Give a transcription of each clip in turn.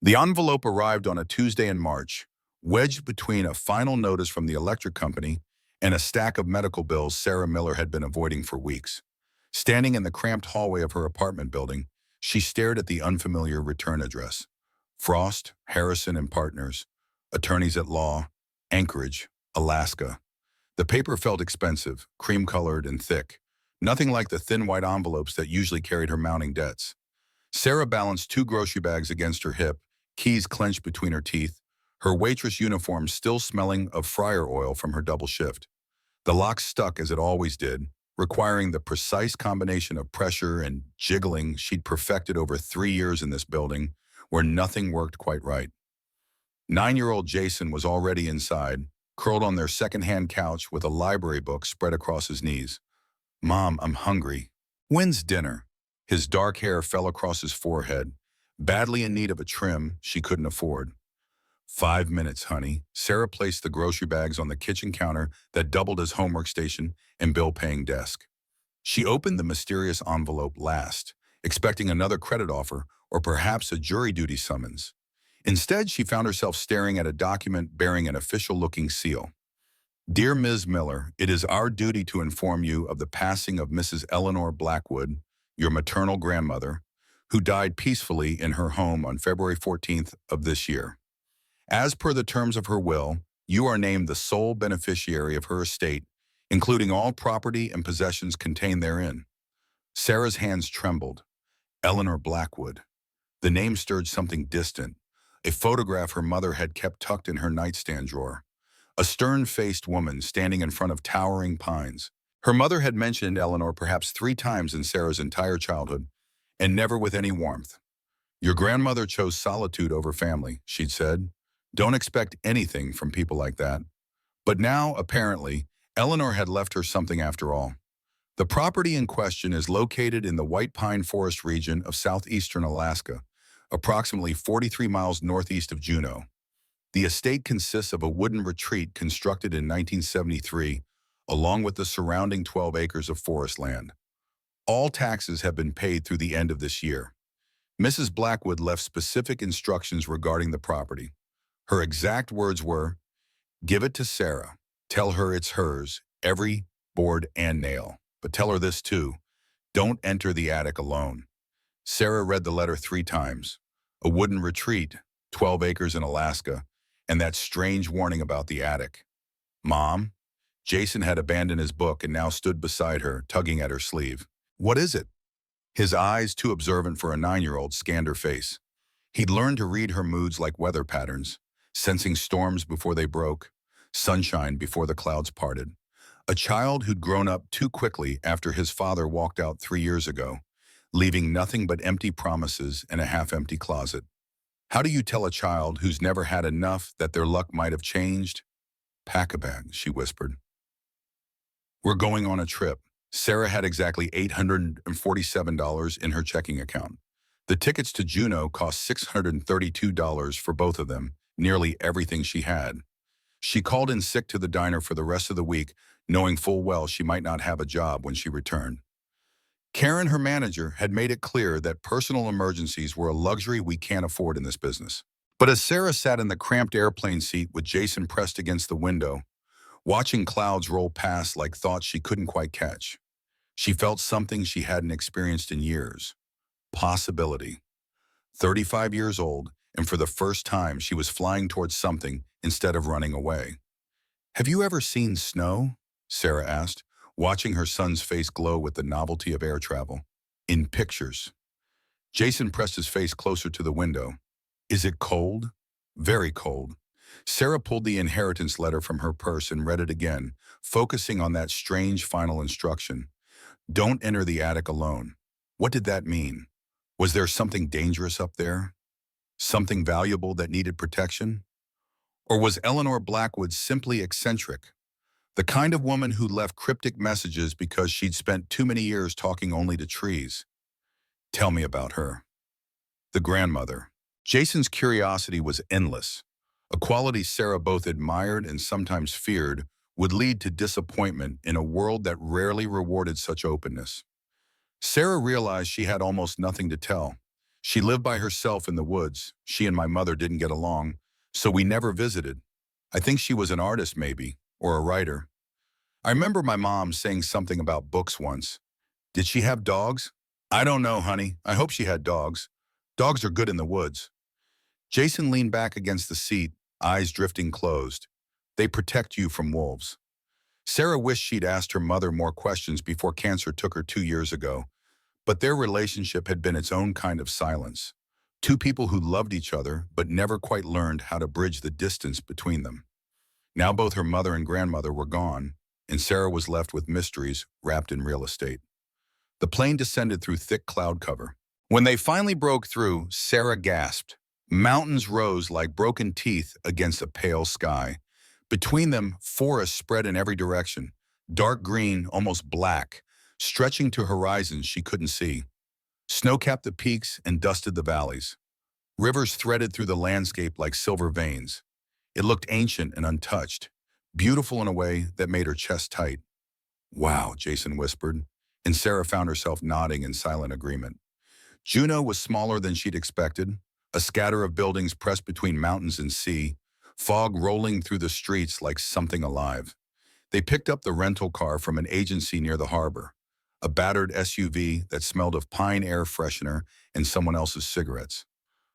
The envelope arrived on a Tuesday in March, wedged between a final notice from the electric company and a stack of medical bills Sarah Miller had been avoiding for weeks. Standing in the cramped hallway of her apartment building, she stared at the unfamiliar return address. Frost, Harrison and Partners, attorneys at law, Anchorage, Alaska. The paper felt expensive, cream-colored and thick, nothing like the thin white envelopes that usually carried her mounting debts. Sarah balanced two grocery bags against her hip, keys clenched between her teeth, her waitress uniform still smelling of fryer oil from her double shift. The lock stuck as it always did, requiring the precise combination of pressure and jiggling she'd perfected over 3 years in this building, where nothing worked quite right. 9-year-old Jason was already inside, curled on their second-hand couch with a library book spread across his knees. "Mom, I'm hungry. When's dinner?" His dark hair fell across his forehead, badly in need of a trim she couldn't afford. 5 minutes, honey." Sarah placed the grocery bags on the kitchen counter that doubled as homework station and bill-paying desk. She opened the mysterious envelope last, expecting another credit offer or perhaps a jury duty summons. Instead, she found herself staring at a document bearing an official-looking seal. "Dear Ms. Miller, it is our duty to inform you of the passing of Mrs. Eleanor Blackwood, your maternal grandmother, who died peacefully in her home on February 14th of this year. As per the terms of her will, you are named the sole beneficiary of her estate, including all property and possessions contained therein." Sarah's hands trembled. Eleanor Blackwood. The name stirred something distant, a photograph her mother had kept tucked in her nightstand drawer. A stern-faced woman standing in front of towering pines. Her mother had mentioned Eleanor perhaps 3 times in Sarah's entire childhood, and never with any warmth. "Your grandmother chose solitude over family," she'd said. "Don't expect anything from people like that." But now, apparently, Eleanor had left her something after all. The property in question is located in the White Pine Forest region of southeastern Alaska, approximately 43 miles northeast of Juneau. The estate consists of a wooden retreat constructed in 1973, along with the surrounding 12 acres of forest land. All taxes have been paid through the end of this year. Mrs. Blackwood left specific instructions regarding the property. Her exact words were, "Give it to Sarah. Tell her it's hers, every board and nail. But tell her this too. Don't enter the attic alone." Sarah read the letter 3 times. A wooden retreat, 12 acres in Alaska, and that strange warning about the attic. "Mom?" Jason had abandoned his book and now stood beside her, tugging at her sleeve. "What is it?" His eyes, too observant for a 9-year-old, scanned her face. He'd learned to read her moods like weather patterns, sensing storms before they broke, sunshine before the clouds parted. A child who'd grown up too quickly after his father walked out 3 years ago, leaving nothing but empty promises and a half-empty closet. How do you tell a child who's never had enough that their luck might have changed? "Pack a bag," she whispered. "We're going on a trip." Sarah had exactly $847 in her checking account. The tickets to Juneau cost $632 for both of them, nearly everything she had. She called in sick to the diner for the rest of the week, knowing full well she might not have a job when she returned. Karen, her manager, had made it clear that personal emergencies were a luxury we can't afford in this business. But as Sarah sat in the cramped airplane seat with Jason pressed against the window, watching clouds roll past like thoughts she couldn't quite catch, she felt something she hadn't experienced in years. Possibility. 35 years old, and for the first time she was flying towards something instead of running away. "Have you ever seen snow?" Sarah asked, watching her son's face glow with the novelty of air travel. "In pictures." Jason pressed his face closer to the window. "Is it cold?" "Very cold." Sarah pulled the inheritance letter from her purse and read it again, focusing on that strange final instruction. "Don't enter the attic alone." What did that mean? Was there something dangerous up there? Something valuable that needed protection? Or was Eleanor Blackwood simply eccentric? The kind of woman who left cryptic messages because she'd spent too many years talking only to trees. "Tell me about her." The grandmother. Jason's curiosity was endless. A quality Sarah both admired and sometimes feared would lead to disappointment in a world that rarely rewarded such openness. Sarah realized she had almost nothing to tell. She lived by herself in the woods. She and my mother didn't get along, so we never visited. I think she was an artist maybe, or a writer. I remember my mom saying something about books once. Did she have dogs? I don't know, honey. I hope she had dogs. Dogs are good in the woods. Jason leaned back against the seat, eyes drifting closed. They protect you from wolves. Sarah wished she'd asked her mother more questions before cancer took her 2 years ago, but their relationship had been its own kind of silence. Two people who loved each other but never quite learned how to bridge the distance between them. Now both her mother and grandmother were gone, and Sarah was left with mysteries wrapped in real estate. The plane descended through thick cloud cover. When they finally broke through, Sarah gasped. Mountains rose like broken teeth against a pale sky. Between them, forests spread in every direction, dark green, almost black, stretching to horizons she couldn't see. Snow capped the peaks and dusted the valleys. Rivers threaded through the landscape like silver veins. It looked ancient and untouched, beautiful in a way that made her chest tight. Wow, Jason whispered, and Sarah found herself nodding in silent agreement. Juneau was smaller than she'd expected, a scatter of buildings pressed between mountains and sea, fog rolling through the streets like something alive. They picked up the rental car from an agency near the harbor, a battered SUV that smelled of pine air freshener and someone else's cigarettes.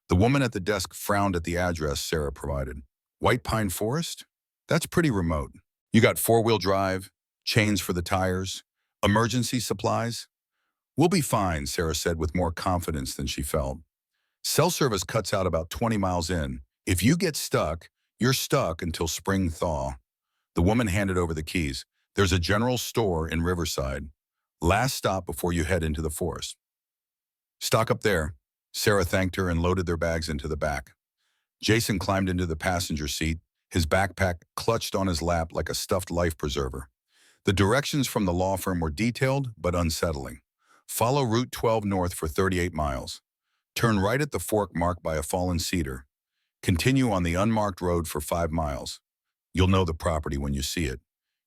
The woman at the desk frowned at the address Sarah provided. White Pine Forest? That's pretty remote. You got four-wheel drive, chains for the tires, emergency supplies? We'll be fine, Sarah said with more confidence than she felt. Cell service cuts out about 20 miles in. If you get stuck, you're stuck until spring thaw. The woman handed over the keys. There's a general store in Riverside. Last stop before you head into the forest. Stock up there. Sarah thanked her and loaded their bags into the back. Jason climbed into the passenger seat, his backpack clutched on his lap like a stuffed life preserver. The directions from the law firm were detailed but unsettling. Follow Route 12 north for 38 miles. Turn right at the fork marked by a fallen cedar. Continue on the unmarked road for 5 miles. You'll know the property when you see it.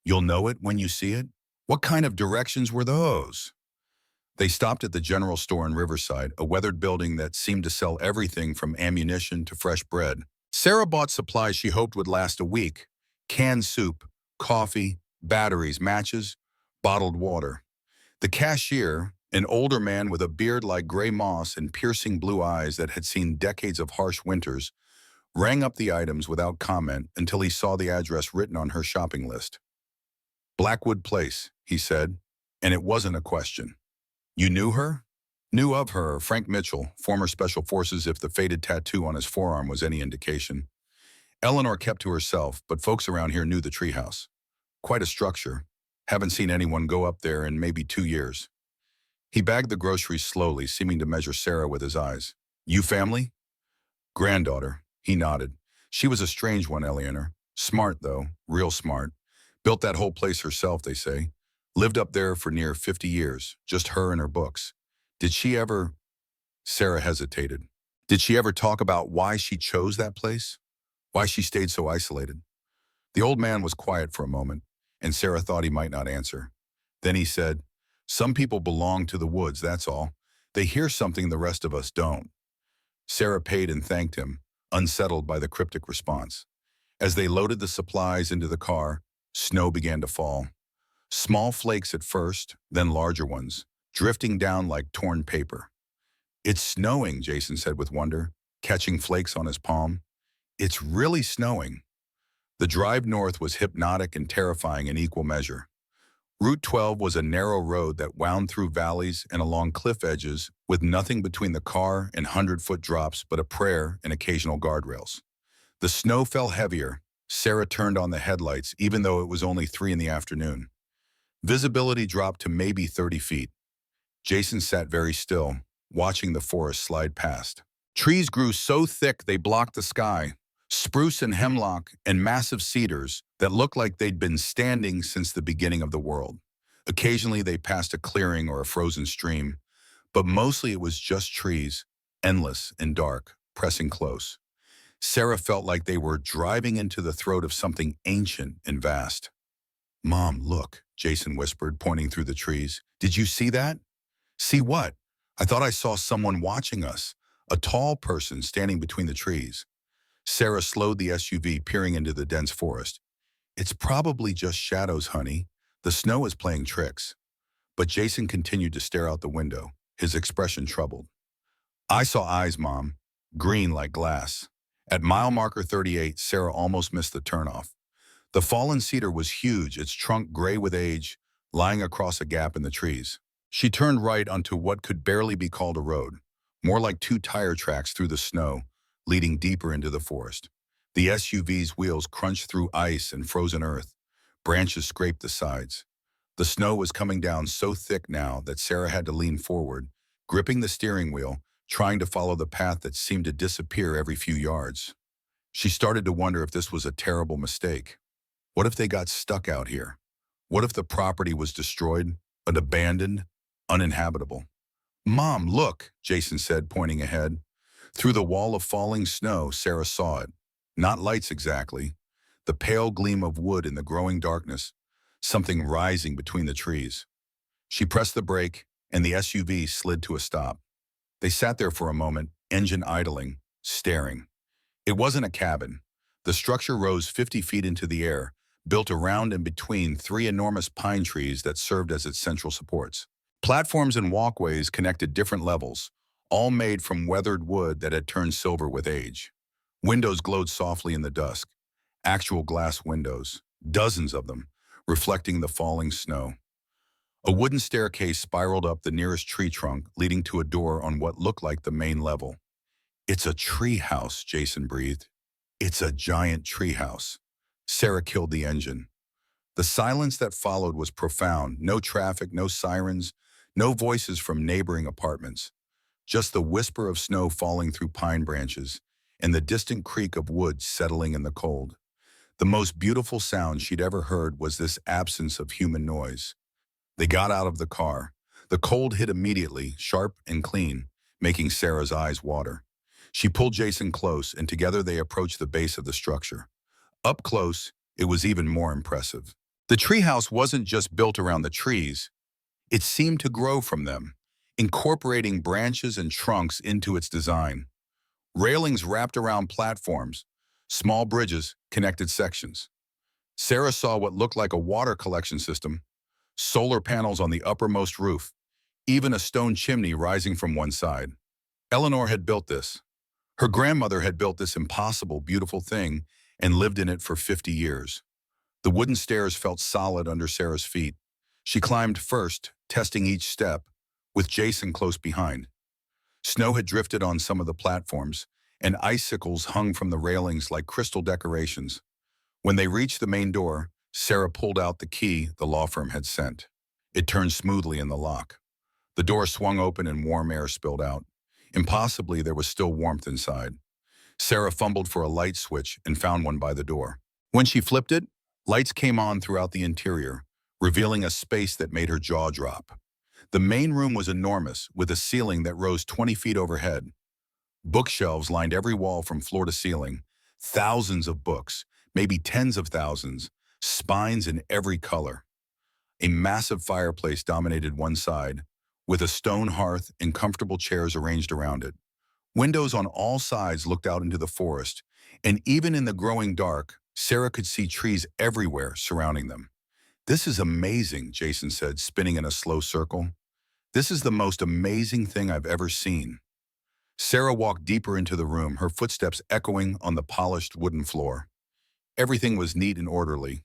You'll know it when you see it? What kind of directions were those? They stopped at the general store in Riverside, a weathered building that seemed to sell everything from ammunition to fresh bread. Sarah bought supplies she hoped would last a week. Canned soup, coffee, batteries, matches, bottled water. The cashier, an older man with a beard like gray moss and piercing blue eyes that had seen decades of harsh winters, rang up the items without comment until he saw the address written on her shopping list. Blackwood Place, he said, and it wasn't a question. You knew her? Knew of her, Frank Mitchell, former Special Forces if the faded tattoo on his forearm was any indication. Eleanor kept to herself, but folks around here knew the treehouse. Quite a structure. Haven't seen anyone go up there in maybe 2 years. He bagged the groceries slowly, seeming to measure Sarah with his eyes. You family? Granddaughter. He nodded. She was a strange one, Eleanor. Smart, though. Real smart. Built that whole place herself, they say. Lived up there for near 50 years. Just her and her books. Did she ever... Sarah hesitated. Did she ever talk about why she chose that place? Why she stayed so isolated? The old man was quiet for a moment, and Sarah thought he might not answer. Then he said, some people belong to the woods, that's all. They hear something the rest of us don't. Sarah paid and thanked him, unsettled by the cryptic response. As they loaded the supplies into the car, snow began to fall. Small flakes at first, then larger ones, drifting down like torn paper. It's snowing, Jason said with wonder, catching flakes on his palm. It's really snowing. The drive north was hypnotic and terrifying in equal measure. Route 12 was a narrow road that wound through valleys and along cliff edges with nothing between the car and 100-foot drops but a prayer and occasional guardrails. The snow fell heavier. Sarah turned on the headlights even though it was only 3 in the afternoon. Visibility dropped to maybe 30 feet. Jason sat very still, watching the forest slide past. Trees grew so thick they blocked the sky. Spruce and hemlock and massive cedars that looked like they'd been standing since the beginning of the world. Occasionally they passed a clearing or a frozen stream, but mostly it was just trees, endless and dark, pressing close. Sarah felt like they were driving into the throat of something ancient and vast. Mom, look, Jason whispered, pointing through the trees. Did you see that? See what? I thought I saw someone watching us. a tall person standing between the trees. Sarah slowed the SUV, peering into the dense forest. It's probably just shadows, honey. The snow is playing tricks. But Jason continued to stare out the window, his expression troubled. I saw eyes, Mom, green like glass. At mile marker 38, Sarah almost missed the turnoff. The fallen cedar was huge, its trunk gray with age, lying across a gap in the trees. She turned right onto what could barely be called a road, more like two tire tracks through the snow, leading deeper into the forest. The SUV's wheels crunched through ice and frozen earth. Branches scraped the sides. The snow was coming down so thick now that Sarah had to lean forward, gripping the steering wheel, trying to follow the path that seemed to disappear every few yards. She started to wonder if this was a terrible mistake. What if they got stuck out here? What if the property was destroyed, and abandoned, uninhabitable? Mom, look, Jason said, pointing ahead. Through the wall of falling snow, Sarah saw it. Not lights exactly. The pale gleam of wood in the growing darkness, something rising between the trees. She pressed the brake, and the SUV slid to a stop. They sat there for a moment, engine idling, staring. It wasn't a cabin. The structure rose 50 feet into the air, built around and between three enormous pine trees that served as its central supports. Platforms and walkways connected different levels, all made from weathered wood that had turned silver with age. Windows glowed softly in the dusk, actual glass windows, dozens of them, reflecting the falling snow. A wooden staircase spiraled up the nearest tree trunk, leading to a door on what looked like the main level. It's a treehouse, Jason breathed. It's a giant treehouse. Sarah killed the engine. The silence that followed was profound. No traffic, no sirens, no voices from neighboring apartments. Just the whisper of snow falling through pine branches and the distant creak of wood settling in the cold. The most beautiful sound she'd ever heard was this absence of human noise. They got out of the car. The cold hit immediately, sharp and clean, making Sarah's eyes water. She pulled Jason close, and together they approached the base of the structure. Up close, it was even more impressive. The treehouse wasn't just built around the trees. It seemed to grow from them, incorporating branches and trunks into its design. Railings wrapped around platforms. Small bridges connected sections. Sarah saw what looked like a water collection system, solar panels on the uppermost roof, even a stone chimney rising from one side. Eleanor had built this. Her grandmother had built this impossible, beautiful thing and lived in it for 50 years. The wooden stairs felt solid under Sarah's feet. She climbed first, testing each step, with Jason close behind. Snow had drifted on some of the platforms, and icicles hung from the railings like crystal decorations. When they reached the main door, Sarah pulled out the key the law firm had sent. It turned smoothly in the lock. The door swung open and warm air spilled out. Impossibly, there was still warmth inside. Sarah fumbled for a light switch and found one by the door. When she flipped it, lights came on throughout the interior, revealing a space that made her jaw drop. The main room was enormous, with a ceiling that rose 20 feet overhead. Bookshelves lined every wall from floor to ceiling. Thousands of books, maybe tens of thousands, spines in every color. A massive fireplace dominated one side, with a stone hearth and comfortable chairs arranged around it. Windows on all sides looked out into the forest, and even in the growing dark, Sarah could see trees everywhere surrounding them. "This is amazing," Jason said, spinning in a slow circle. "This is the most amazing thing I've ever seen." Sarah walked deeper into the room, her footsteps echoing on the polished wooden floor. Everything was neat and orderly.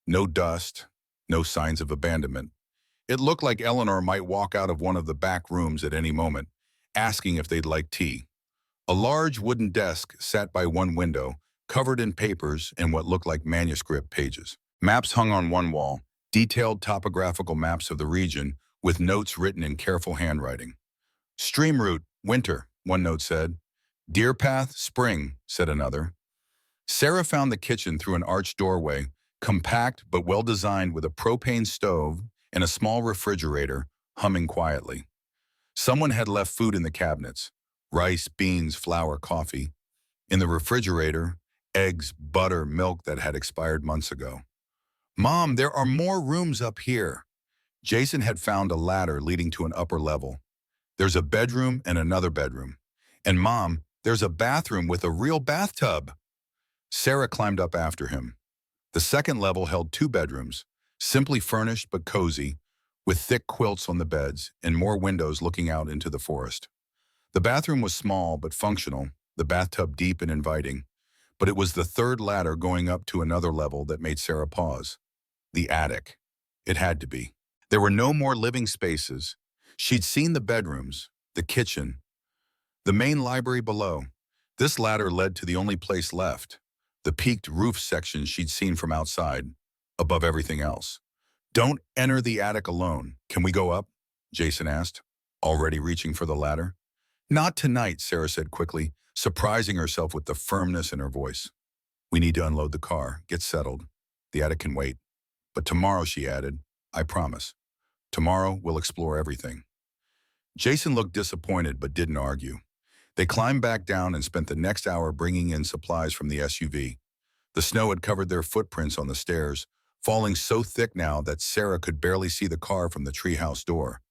No dust, no signs of abandonment. It looked like Eleanor might walk out of one of the back rooms at any moment, asking if they'd like tea. A large wooden desk sat by one window, covered in papers and what looked like manuscript pages. Maps hung on one wall, detailed topographical maps of the region with notes written in careful handwriting. "Stream route, winter," one note said. "Deer path, spring," said another. Sarah found the kitchen through an arched doorway, compact but well-designed, with a propane stove and a small refrigerator humming quietly. Someone had left food in the cabinets: rice, beans, flour, coffee. In the refrigerator, eggs, butter, milk that had expired months ago. "Mom, there are more rooms up here." Jason had found a ladder leading to an upper level. "There's a bedroom and another bedroom. And Mom, there's a bathroom with a real bathtub. Sarah climbed up after him. The second level held 2 bedrooms, simply furnished but cozy, with thick quilts on the beds and more windows looking out into the forest. The bathroom was small but functional, the bathtub deep and inviting, but it was the third ladder going up to another level that made Sarah pause. The attic. It had to be. There were no more living spaces. She'd seen the bedrooms, the kitchen, the main library below. This ladder led to the only place left, the peaked roof section she'd seen from outside, above everything else. Don't enter the attic alone. Can we go up? Jason asked, already reaching for the ladder. Not tonight, Sarah said quickly, surprising herself with the firmness in her voice. We need to unload the car, get settled. The attic can wait. But tomorrow, she added, I promise. Tomorrow, we'll explore everything. Jason looked disappointed but didn't argue. They climbed back down and spent the next hour bringing in supplies from the SUV. The snow had covered their footprints on the stairs, falling so thick now that Sarah could barely see the car from the treehouse door.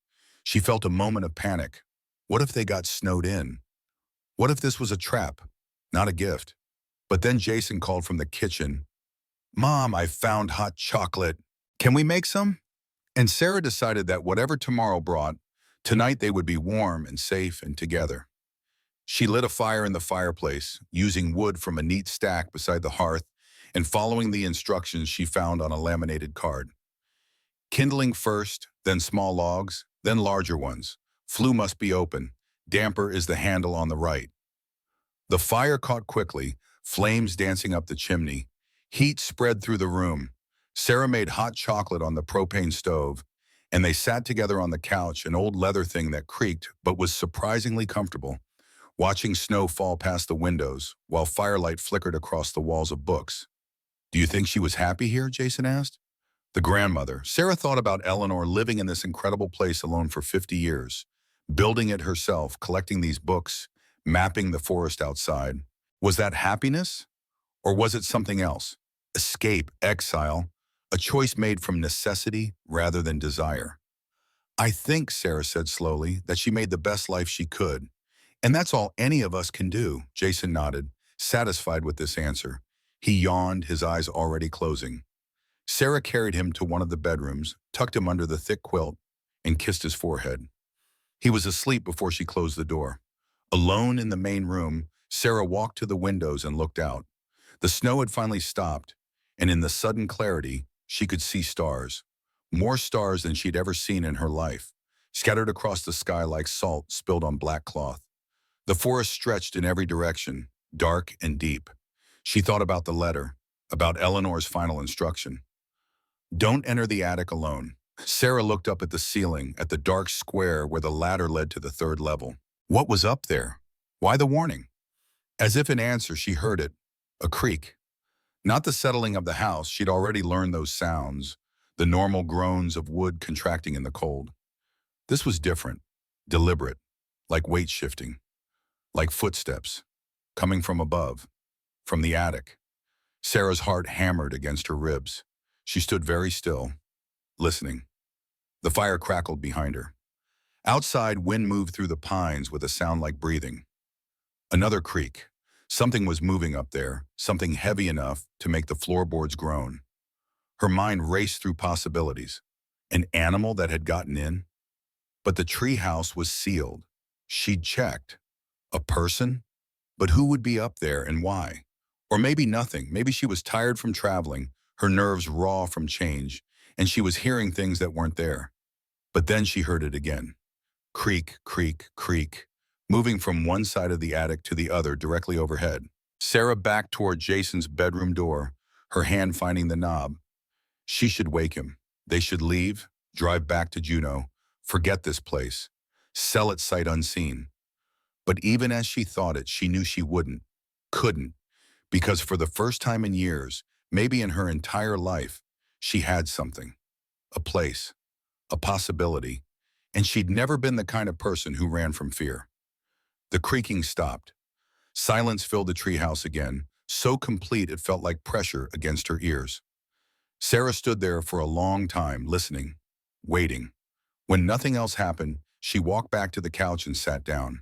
She felt a moment of panic. What if they got snowed in? What if this was a trap, not a gift? But then Jason called from the kitchen. Mom, I found hot chocolate. Can we make some? And Sarah decided that whatever tomorrow brought, tonight they would be warm and safe and together. She lit a fire in the fireplace, using wood from a neat stack beside the hearth and following the instructions she found on a laminated card. Kindling first, then small logs, then larger ones. Flue must be open. Damper is the handle on the right. The fire caught quickly, flames dancing up the chimney. Heat spread through the room. Sarah made hot chocolate on the propane stove, and they sat together on the couch, an old leather thing that creaked but was surprisingly comfortable, watching snow fall past the windows while firelight flickered across the walls of books. Do you think she was happy here? Jason asked. The grandmother. Sarah thought about Eleanor living in this incredible place alone for 50 years, building it herself, collecting these books, mapping the forest outside. Was that happiness? Or was it something else? Escape, exile, a choice made from necessity rather than desire. I think, Sarah said slowly, that she made the best life she could. And that's all any of us can do, Jason nodded, satisfied with this answer. He yawned, his eyes already closing. Sarah carried him to one of the bedrooms, tucked him under the thick quilt, and kissed his forehead. He was asleep before she closed the door. Alone in the main room, Sarah walked to the windows and looked out. The snow had finally stopped, and in the sudden clarity, she could see stars. More stars than she'd ever seen in her life, scattered across the sky like salt spilled on black cloth. The forest stretched in every direction, dark and deep. She thought about the letter, about Eleanor's final instruction. Don't enter the attic alone. Sarah looked up at the ceiling, at the dark square where the ladder led to the third level. What was up there? Why the warning? As if in answer, she heard it. A creak. Not the settling of the house, she'd already learned those sounds, the normal groans of wood contracting in the cold. This was different, deliberate, like weight shifting, like footsteps, coming from above, from the attic. Sarah's heart hammered against her ribs. She stood very still, listening. The fire crackled behind her. Outside, wind moved through the pines with a sound like breathing. Another creak. Something was moving up there, something heavy enough to make the floorboards groan. Her mind raced through possibilities. An animal that had gotten in? But the treehouse was sealed. She'd checked. A person? But who would be up there and why? Or maybe nothing. Maybe she was tired from traveling, her nerves raw from change, and she was hearing things that weren't there. But then she heard it again. Creak, creak, creak, moving from one side of the attic to the other directly overhead. Sarah backed toward Jason's bedroom door, her hand finding the knob. She should wake him. They should leave, drive back to Juneau, forget this place, sell it sight unseen. But even as she thought it, she knew she wouldn't, couldn't, because for the first time in years, maybe in her entire life, she had something, a place, a possibility, and she'd never been the kind of person who ran from fear. The creaking stopped. Silence filled the treehouse again, so complete it felt like pressure against her ears. Sarah stood there for a long time, listening, waiting. When nothing else happened, she walked back to the couch and sat down.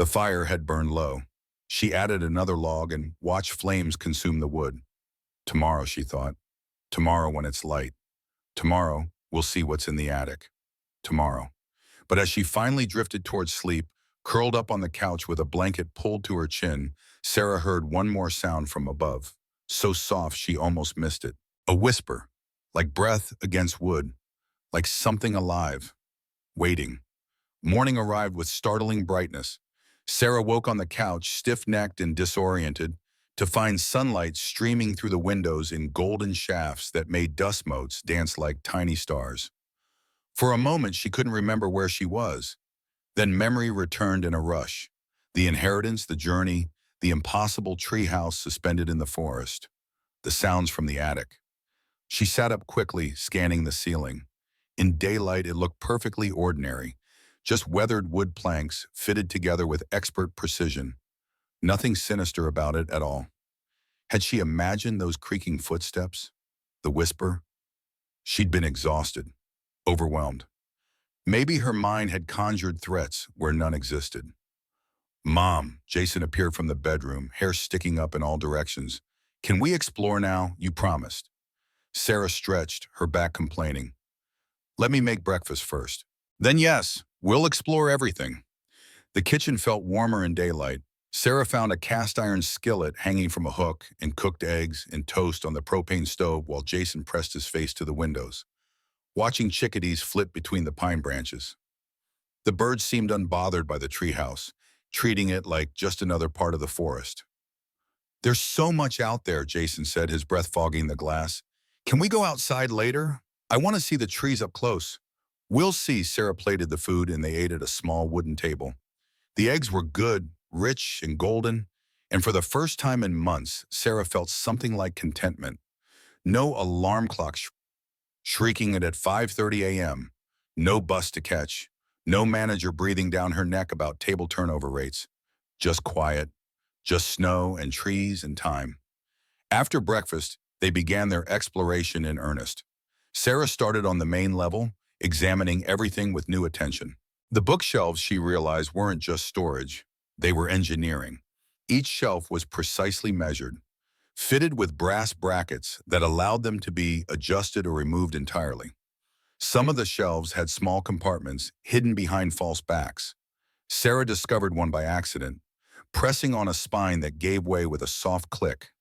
The fire had burned low. She added another log and watched flames consume the wood. Tomorrow, she thought. Tomorrow when it's light. Tomorrow, we'll see what's in the attic. Tomorrow. But as she finally drifted towards sleep, curled up on the couch with a blanket pulled to her chin, Sarah heard one more sound from above, so soft she almost missed it. A whisper, like breath against wood, like something alive, waiting. Morning arrived with startling brightness. Sarah woke on the couch, stiff-necked and disoriented, to find sunlight streaming through the windows in golden shafts that made dust motes dance like tiny stars. For a moment, she couldn't remember where she was. Then memory returned in a rush. The inheritance, the journey, the impossible treehouse suspended in the forest. The sounds from the attic. She sat up quickly, scanning the ceiling. In daylight, it looked perfectly ordinary. Just weathered wood planks, fitted together with expert precision. Nothing sinister about it at all. Had she imagined those creaking footsteps? The whisper? She'd been exhausted, overwhelmed. Maybe her mind had conjured threats where none existed. "Mom," Jason appeared from the bedroom, hair sticking up in all directions. "Can we explore now? You promised." Sarah stretched, her back complaining. "Let me make breakfast first. Then yes, we'll explore everything." The kitchen felt warmer in daylight. Sarah found a cast-iron skillet hanging from a hook and cooked eggs and toast on the propane stove while Jason pressed his face to the windows, watching chickadees flit between the pine branches. The birds seemed unbothered by the treehouse, treating it like just another part of the forest. "There's so much out there," Jason said, his breath fogging the glass. "Can we go outside later? I want to see the trees up close." "We'll see." Sarah plated the food and they ate at a small wooden table. The eggs were good, rich and golden, and for the first time in months, Sarah felt something like contentment. No alarm clock shrieking it at 5:30 a.m., no bus to catch, no manager breathing down her neck about table turnover rates. Just quiet, just snow and trees and time. After breakfast, they began their exploration in earnest. Sarah started on the main level, examining everything with new attention. The bookshelves, she realized, weren't just storage. They were engineering. Each shelf was precisely measured, fitted with brass brackets that allowed them to be adjusted or removed entirely. Some of the shelves had small compartments hidden behind false backs. Sarah discovered one by accident, pressing on a spine that gave way with a soft click.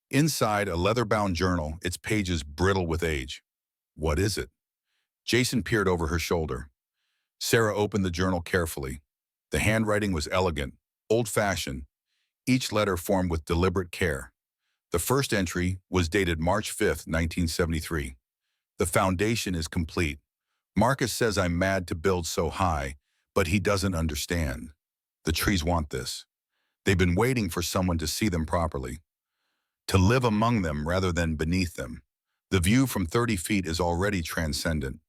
Inside, a leather-bound journal, its pages brittle with age. "What is it?" Jason peered over her shoulder. Sarah opened the journal carefully. The handwriting was elegant, old-fashioned, each letter formed with deliberate care. The first entry was dated March 5th, 1973. "The foundation is complete. Marcus says I'm mad to build so high, but he doesn't understand. The trees want this. They've been waiting for someone to see them properly, to live among them rather than beneath them. The view from 30 feet is already transcendent.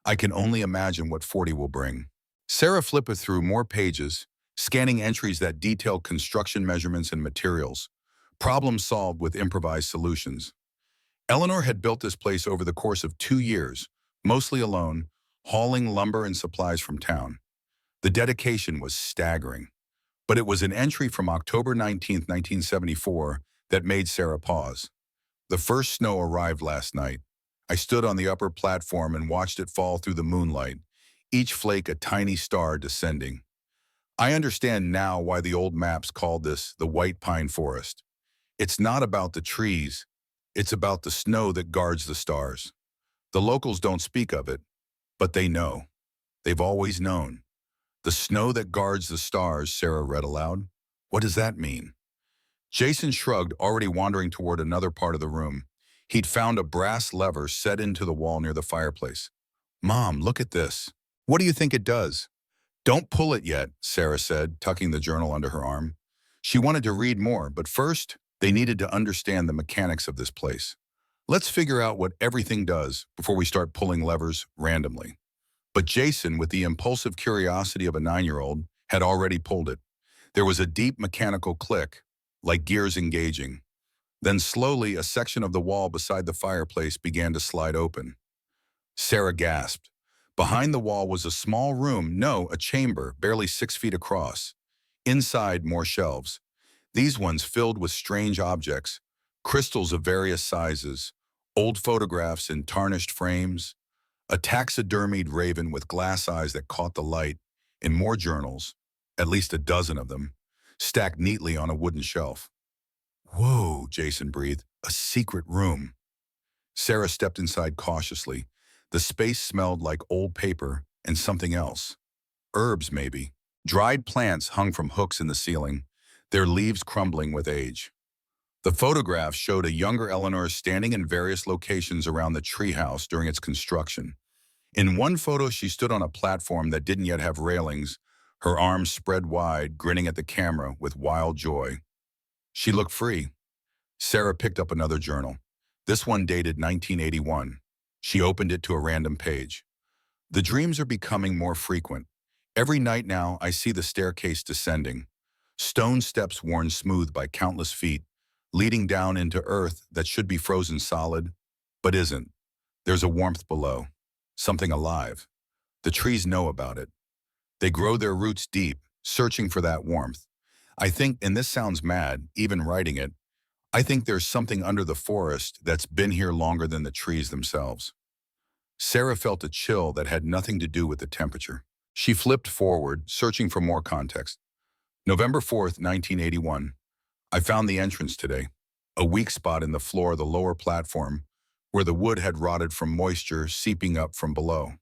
I can only imagine what 40 will bring." Sarah flipped through more pages, scanning entries that detailed construction measurements and materials, problems solved with improvised solutions. Eleanor had built this place over the course of 2 years, mostly alone, hauling lumber and supplies from town. The dedication was staggering, but it was an entry from October 19th, 1974 that made Sarah pause. "The first snow arrived last night. I stood on the upper platform and watched it fall through the moonlight, each flake a tiny star descending. I understand now why the old maps called this the White Pine Forest. It's not about the trees, it's about the snow that guards the stars. The locals don't speak of it, but they know. They've always known. The snow that guards the stars," Sarah read aloud. "What does that mean?" Jason shrugged, already wandering toward another part of the room. He'd found a brass lever set into the wall near the fireplace. "Mom, look at this." "What do you think it does?" "Don't pull it yet," Sarah said, tucking the journal under her arm. She wanted to read more, but first, they needed to understand the mechanics of this place. "Let's figure out what everything does before we start pulling levers randomly." But Jason, with the impulsive curiosity of a 9-year-old, had already pulled it. There was a deep mechanical click, like gears engaging. Then slowly, a section of the wall beside the fireplace began to slide open. Sarah gasped. Behind the wall was a small room, no, a chamber, barely 6 feet across. Inside, more shelves. These ones filled with strange objects, crystals of various sizes, old photographs in tarnished frames, a taxidermied raven with glass eyes that caught the light, and more journals, at least a dozen of them, stacked neatly on a wooden shelf. Whoa, Jason breathed. A secret room. Sarah stepped inside cautiously. The space smelled like old paper and something else. Herbs, maybe. Dried plants hung from hooks in the ceiling, their leaves crumbling with age. The photographs showed a younger Eleanor standing in various locations around the treehouse during its construction. In one photo, she stood on a platform that didn't yet have railings, her arms spread wide, grinning at the camera with wild joy. She looked free. Sarah picked up another journal. This one dated 1981. She opened it to a random page. The dreams are becoming more frequent. Every night now, I see the staircase descending. Stone steps worn smooth by countless feet, leading down into earth that should be frozen solid, but isn't. There's a warmth below, something alive. The trees know about it. They grow their roots deep, searching for that warmth. I think, and this sounds mad, even writing it, I think there's something under the forest that's been here longer than the trees themselves. Sarah felt a chill that had nothing to do with the temperature. She flipped forward, searching for more context. November 4th, 1981. I found the entrance today, a weak spot in the floor of the lower platform where the wood had rotted from moisture seeping up from below.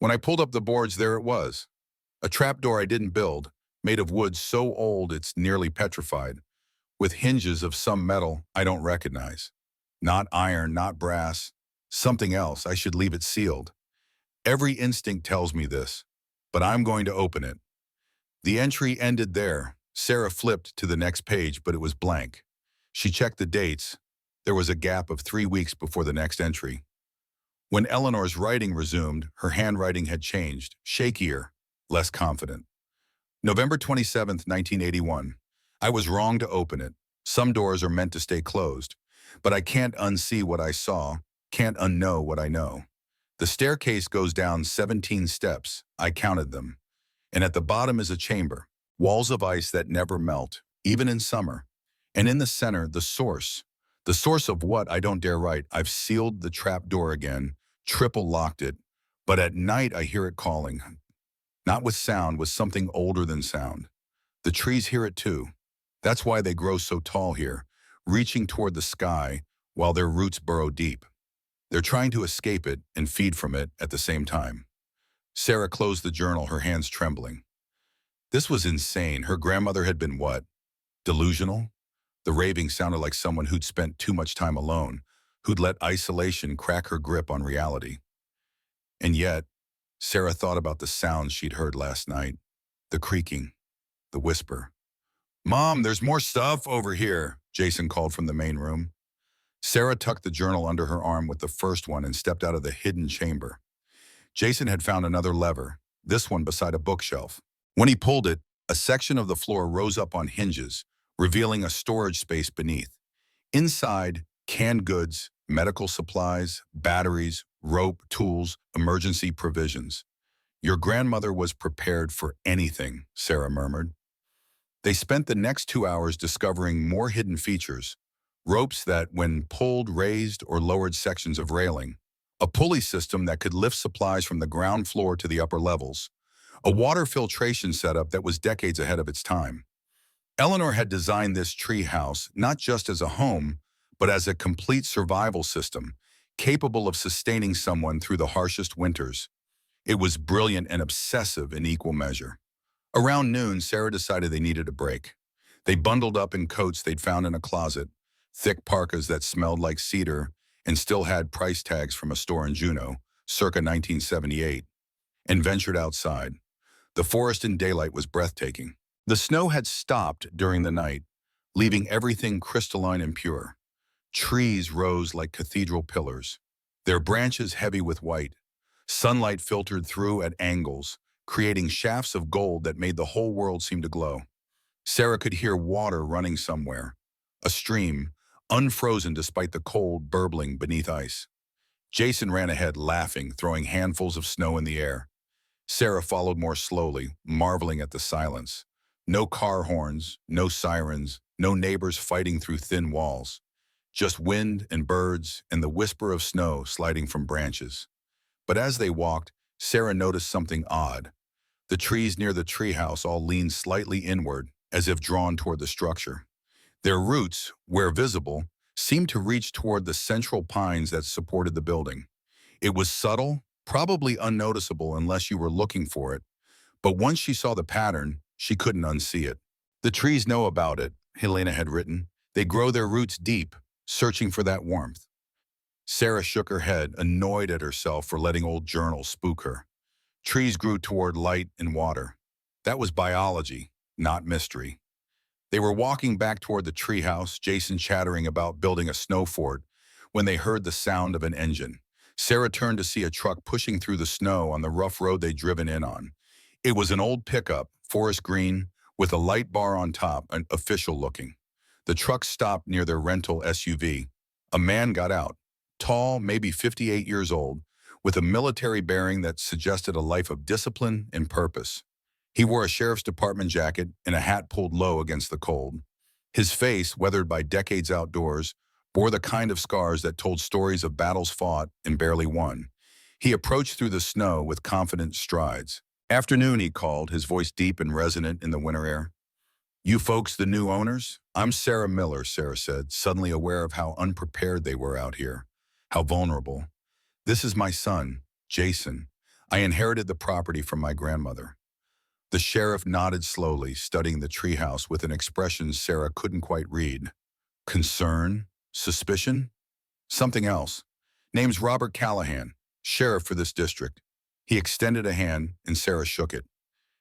When I pulled up the boards, there it was. A trapdoor I didn't build, made of wood so old it's nearly petrified, with hinges of some metal I don't recognize. Not iron, not brass, something else. I should leave it sealed. Every instinct tells me this, but I'm going to open it. The entry ended there. Sarah flipped to the next page, but it was blank. She checked the dates. There was a gap of 3 weeks before the next entry. When Eleanor's writing resumed, her handwriting had changed, shakier, less confident. November 27th, 1981. I was wrong to open it. Some doors are meant to stay closed, but I can't unsee what I saw, can't unknow what I know. The staircase goes down 17 steps. I counted them. And at the bottom is a chamber, walls of ice that never melt, even in summer. And in the center, the source. The source of what I don't dare write. I've sealed the trap door again, triple locked it, but at night I hear it calling. Not with sound, with something older than sound. The trees hear it too. That's why they grow so tall here, reaching toward the sky while their roots burrow deep. They're trying to escape it and feed from it at the same time. Sarah closed the journal, her hands trembling. This was insane. Her grandmother had been what? Delusional? The raving sounded like someone who'd spent too much time alone, who'd let isolation crack her grip on reality. And yet, Sarah thought about the sounds she'd heard last night. The creaking, the whisper. "Mom, there's more stuff over here," Jason called from the main room. Sarah tucked the journal under her arm with the first one and stepped out of the hidden chamber. Jason had found another lever, this one beside a bookshelf. When he pulled it, a section of the floor rose up on hinges, revealing a storage space beneath. Inside, canned goods, medical supplies, batteries, rope, tools, emergency provisions. Your grandmother was prepared for anything, Sarah murmured. They spent the next 2 hours discovering more hidden features. Ropes that, when pulled, raised or lowered sections of railing. A pulley system that could lift supplies from the ground floor to the upper levels. A water filtration setup that was decades ahead of its time. Eleanor had designed this tree house not just as a home, but as a complete survival system, capable of sustaining someone through the harshest winters. It was brilliant and obsessive in equal measure. Around noon, Sarah decided they needed a break. They bundled up in coats they'd found in a closet, thick parkas that smelled like cedar and still had price tags from a store in Juneau, circa 1978, and ventured outside. The forest in daylight was breathtaking. The snow had stopped during the night, leaving everything crystalline and pure. Trees rose like cathedral pillars, their branches heavy with white. Sunlight filtered through at angles, creating shafts of gold that made the whole world seem to glow. Sarah could hear water running somewhere, a stream, unfrozen despite the cold burbling beneath ice. Jason ran ahead laughing, throwing handfuls of snow in the air. Sarah followed more slowly, marveling at the silence. No car horns, no sirens, no neighbors fighting through thin walls. Just wind and birds and the whisper of snow sliding from branches. But as they walked, Sarah noticed something odd. The trees near the treehouse all leaned slightly inward, as if drawn toward the structure. Their roots, where visible, seemed to reach toward the central pines that supported the building. It was subtle, probably unnoticeable unless you were looking for it, but once she saw the pattern, she couldn't unsee it. The trees know about it, Helena had written. They grow their roots deep, searching for that warmth. Sarah shook her head, annoyed at herself for letting old journals spook her. Trees grew toward light and water. That was biology, not mystery. They were walking back toward the treehouse, Jason chattering about building a snow fort, when they heard the sound of an engine. Sarah turned to see a truck pushing through the snow on the rough road they'd driven in on. It was an old pickup, forest green, with a light bar on top and official looking. The truck stopped near their rental SUV. A man got out, tall, maybe 58 years old, with a military bearing that suggested a life of discipline and purpose. He wore a sheriff's department jacket and a hat pulled low against the cold. His face, weathered by decades outdoors, bore the kind of scars that told stories of battles fought and barely won. He approached through the snow with confident strides. "Afternoon," he called, his voice deep and resonant in the winter air. "You folks the new owners?" "I'm Sarah Miller," Sarah said, suddenly aware of how unprepared they were out here, how vulnerable. "This is my son, Jason. I inherited the property from my grandmother." The sheriff nodded slowly, studying the treehouse with an expression Sarah couldn't quite read. Concern? Suspicion? Something else. "Name's Robert Callahan, sheriff for this district." He extended a hand, and Sarah shook it.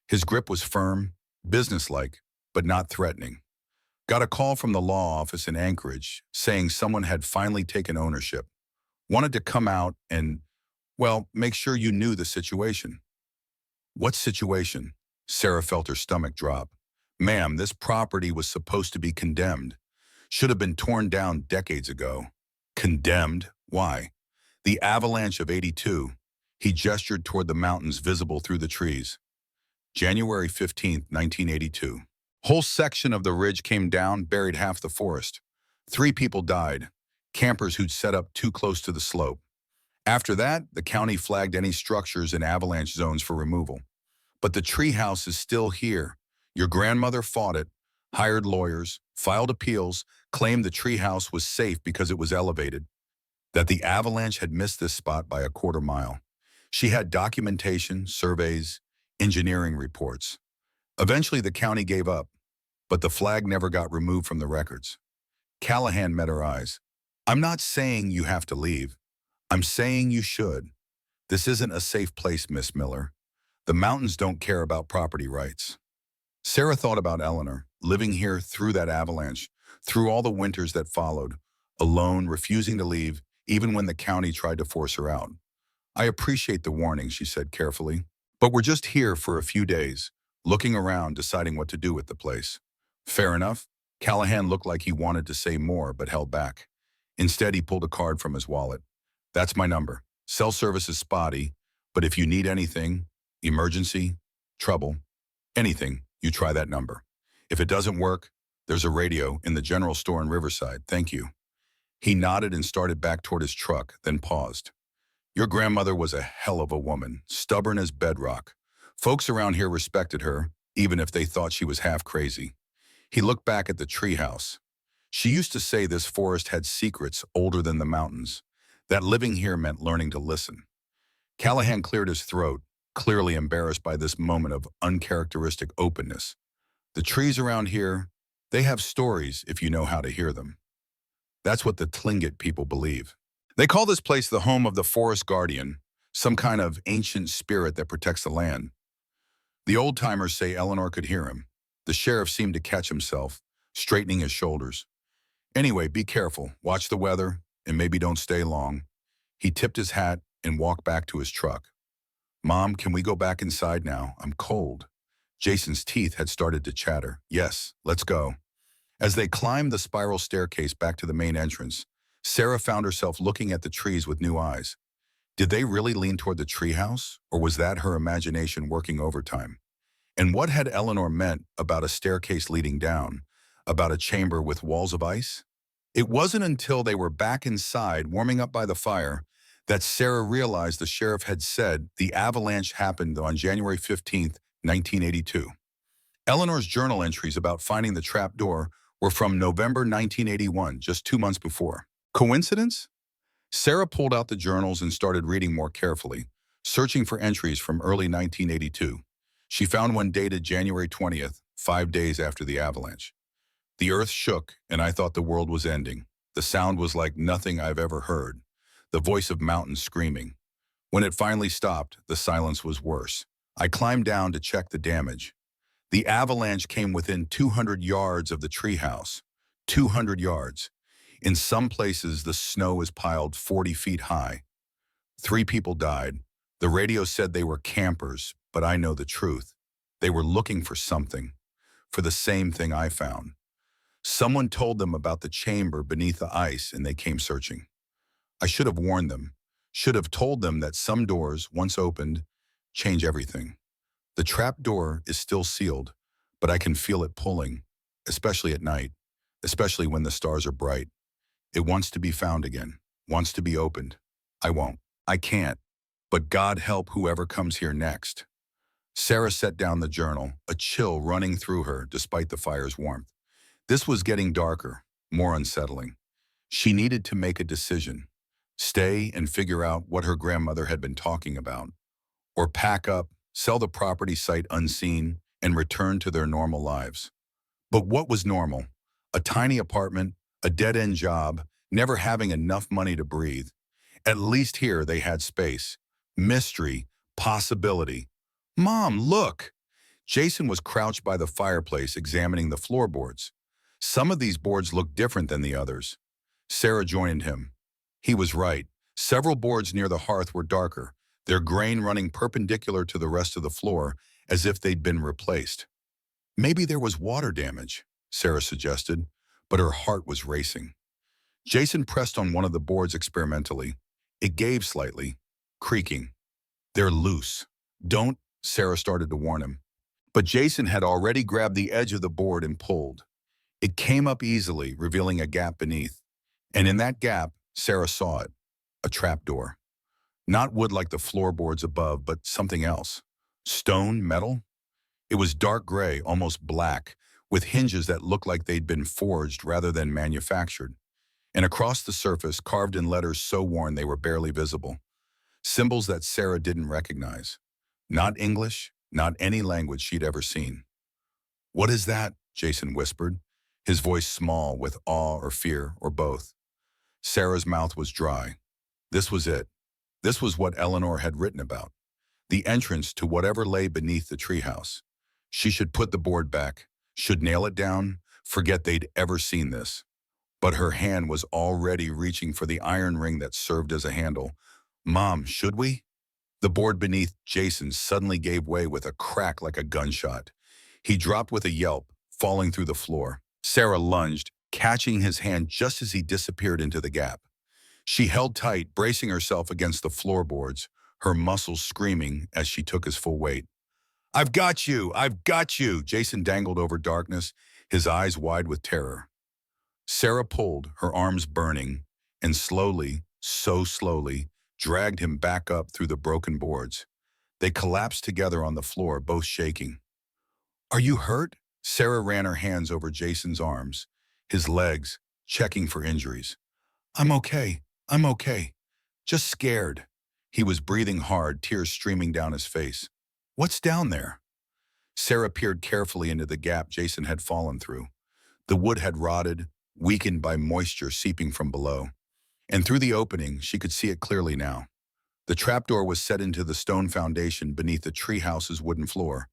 His grip was firm, businesslike, but not threatening. "Got a call from the law office in Anchorage saying someone had finally taken ownership. Wanted to come out and, well, make sure you knew the situation." "What situation?" Sarah felt her stomach drop. "Ma'am, this property was supposed to be condemned. Should have been torn down decades ago." "Condemned? Why?" "The avalanche of '82. He gestured toward the mountains visible through the trees. "January 15th, 1982. Whole section of the ridge came down, buried half the forest. 3 people died, campers who'd set up too close to the slope. After that, the county flagged any structures in avalanche zones for removal. But the treehouse is still here. Your grandmother fought it, hired lawyers, filed appeals, claimed the treehouse was safe because it was elevated, that the avalanche had missed this spot by a quarter mile. She had documentation, surveys, engineering reports. Eventually, the county gave up, but the flag never got removed from the records." Callahan met her eyes. "I'm not saying you have to leave. I'm saying you should. This isn't a safe place, Miss Miller. The mountains don't care about property rights." Sarah thought about Eleanor, living here through that avalanche, through all the winters that followed, alone, refusing to leave, even when the county tried to force her out. "I appreciate the warning," she said carefully, "but we're just here for a few days, looking around, deciding what to do with the place." "Fair enough." Callahan looked like he wanted to say more, but held back. Instead, he pulled a card from his wallet. "That's my number. Cell service is spotty, but if you need anything, emergency, trouble, anything, you try that number. If it doesn't work, there's a radio in the general store in Riverside. Thank you." He nodded and started back toward his truck, then paused. "Your grandmother was a hell of a woman, stubborn as bedrock. Folks around here respected her, even if they thought she was half crazy." He looked back at the treehouse. "She used to say this forest had secrets older than the mountains, that living here meant learning to listen." Callahan cleared his throat, clearly embarrassed by this moment of uncharacteristic openness. "The trees around here, they have stories if you know how to hear them. That's what the Tlingit people believe. They call this place the home of the forest guardian, some kind of ancient spirit that protects the land." The old-timers say Eleanor could hear him. The sheriff seemed to catch himself, straightening his shoulders. "Anyway, be careful, watch the weather, and maybe don't stay long." He tipped his hat and walked back to his truck. "Mom, can we go back inside now? I'm cold." Jason's teeth had started to chatter. "Yes, let's go." As they climbed the spiral staircase back to the main entrance, Sarah found herself looking at the trees with new eyes. Did they really lean toward the treehouse, or was that her imagination working overtime? And what had Eleanor meant about a staircase leading down, about a chamber with walls of ice? It wasn't until they were back inside, warming up by the fire, that Sarah realized the sheriff had said the avalanche happened on January 15th, 1982. Eleanor's journal entries about finding the trapdoor were from November 1981, just 2 months before. Coincidence? Sarah pulled out the journals and started reading more carefully, searching for entries from early 1982. She found one dated January 20th, 5 days after the avalanche. The earth shook, and I thought the world was ending. The sound was like nothing I've ever heard, the voice of mountains screaming. When it finally stopped, the silence was worse. I climbed down to check the damage. The avalanche came within 200 yards of the treehouse. 200 yards. In some places, the snow is piled 40 feet high. 3 people died. The radio said they were campers, but I know the truth. They were looking for something, for the same thing I found. Someone told them about the chamber beneath the ice, and they came searching. I should have warned them, should have told them that some doors, once opened, change everything. The trap door is still sealed, but I can feel it pulling, especially at night, especially when the stars are bright. It wants to be found again, wants to be opened. I won't. I can't. But God help whoever comes here next. Sarah set down the journal, a chill running through her despite the fire's warmth. This was getting darker, more unsettling. She needed to make a decision. Stay and figure out what her grandmother had been talking about. Or pack up, sell the property sight unseen, and return to their normal lives. But what was normal? A tiny apartment, a dead-end job, never having enough money to breathe. At least here they had space. Mystery, possibility. Mom, look! Jason was crouched by the fireplace examining the floorboards. Some of these boards looked different than the others. Sarah joined him. He was right. Several boards near the hearth were darker, their grain running perpendicular to the rest of the floor as if they'd been replaced. Maybe there was water damage, Sarah suggested, but her heart was racing. Jason pressed on one of the boards experimentally. It gave slightly, creaking. They're loose. Don't, Sarah started to warn him. But Jason had already grabbed the edge of the board and pulled. It came up easily, revealing a gap beneath. And in that gap, Sarah saw it. A trapdoor. Not wood like the floorboards above, but something else. Stone, metal? It was dark gray, almost black, with hinges that looked like they'd been forged rather than manufactured. And across the surface, carved in letters so worn they were barely visible. Symbols that Sarah didn't recognize. Not English, not any language she'd ever seen. "What is that?" Jason whispered, his voice small with awe or fear or both. Sarah's mouth was dry. This was it. This was what Eleanor had written about. The entrance to whatever lay beneath the treehouse. She should put the board back, should nail it down, forget they'd ever seen this. But her hand was already reaching for the iron ring that served as a handle. "Mom, should we?" The board beneath Jason suddenly gave way with a crack like a gunshot. He dropped with a yelp, falling through the floor. Sarah lunged, catching his hand just as he disappeared into the gap. She held tight, bracing herself against the floorboards, her muscles screaming as she took his full weight. "I've got you! I've got you!" Jason dangled over darkness, his eyes wide with terror. Sarah pulled, her arms burning, and slowly, so slowly, dragged him back up through the broken boards. They collapsed together on the floor, both shaking. "Are you hurt?" Sarah ran her hands over Jason's arms, his legs, checking for injuries. "I'm okay. I'm okay. Just scared." He was breathing hard, tears streaming down his face. "What's down there?" Sarah peered carefully into the gap Jason had fallen through. The wood had rotted, weakened by moisture seeping from below. And through the opening, she could see it clearly now. The trapdoor was set into the stone foundation beneath the treehouse's wooden floor.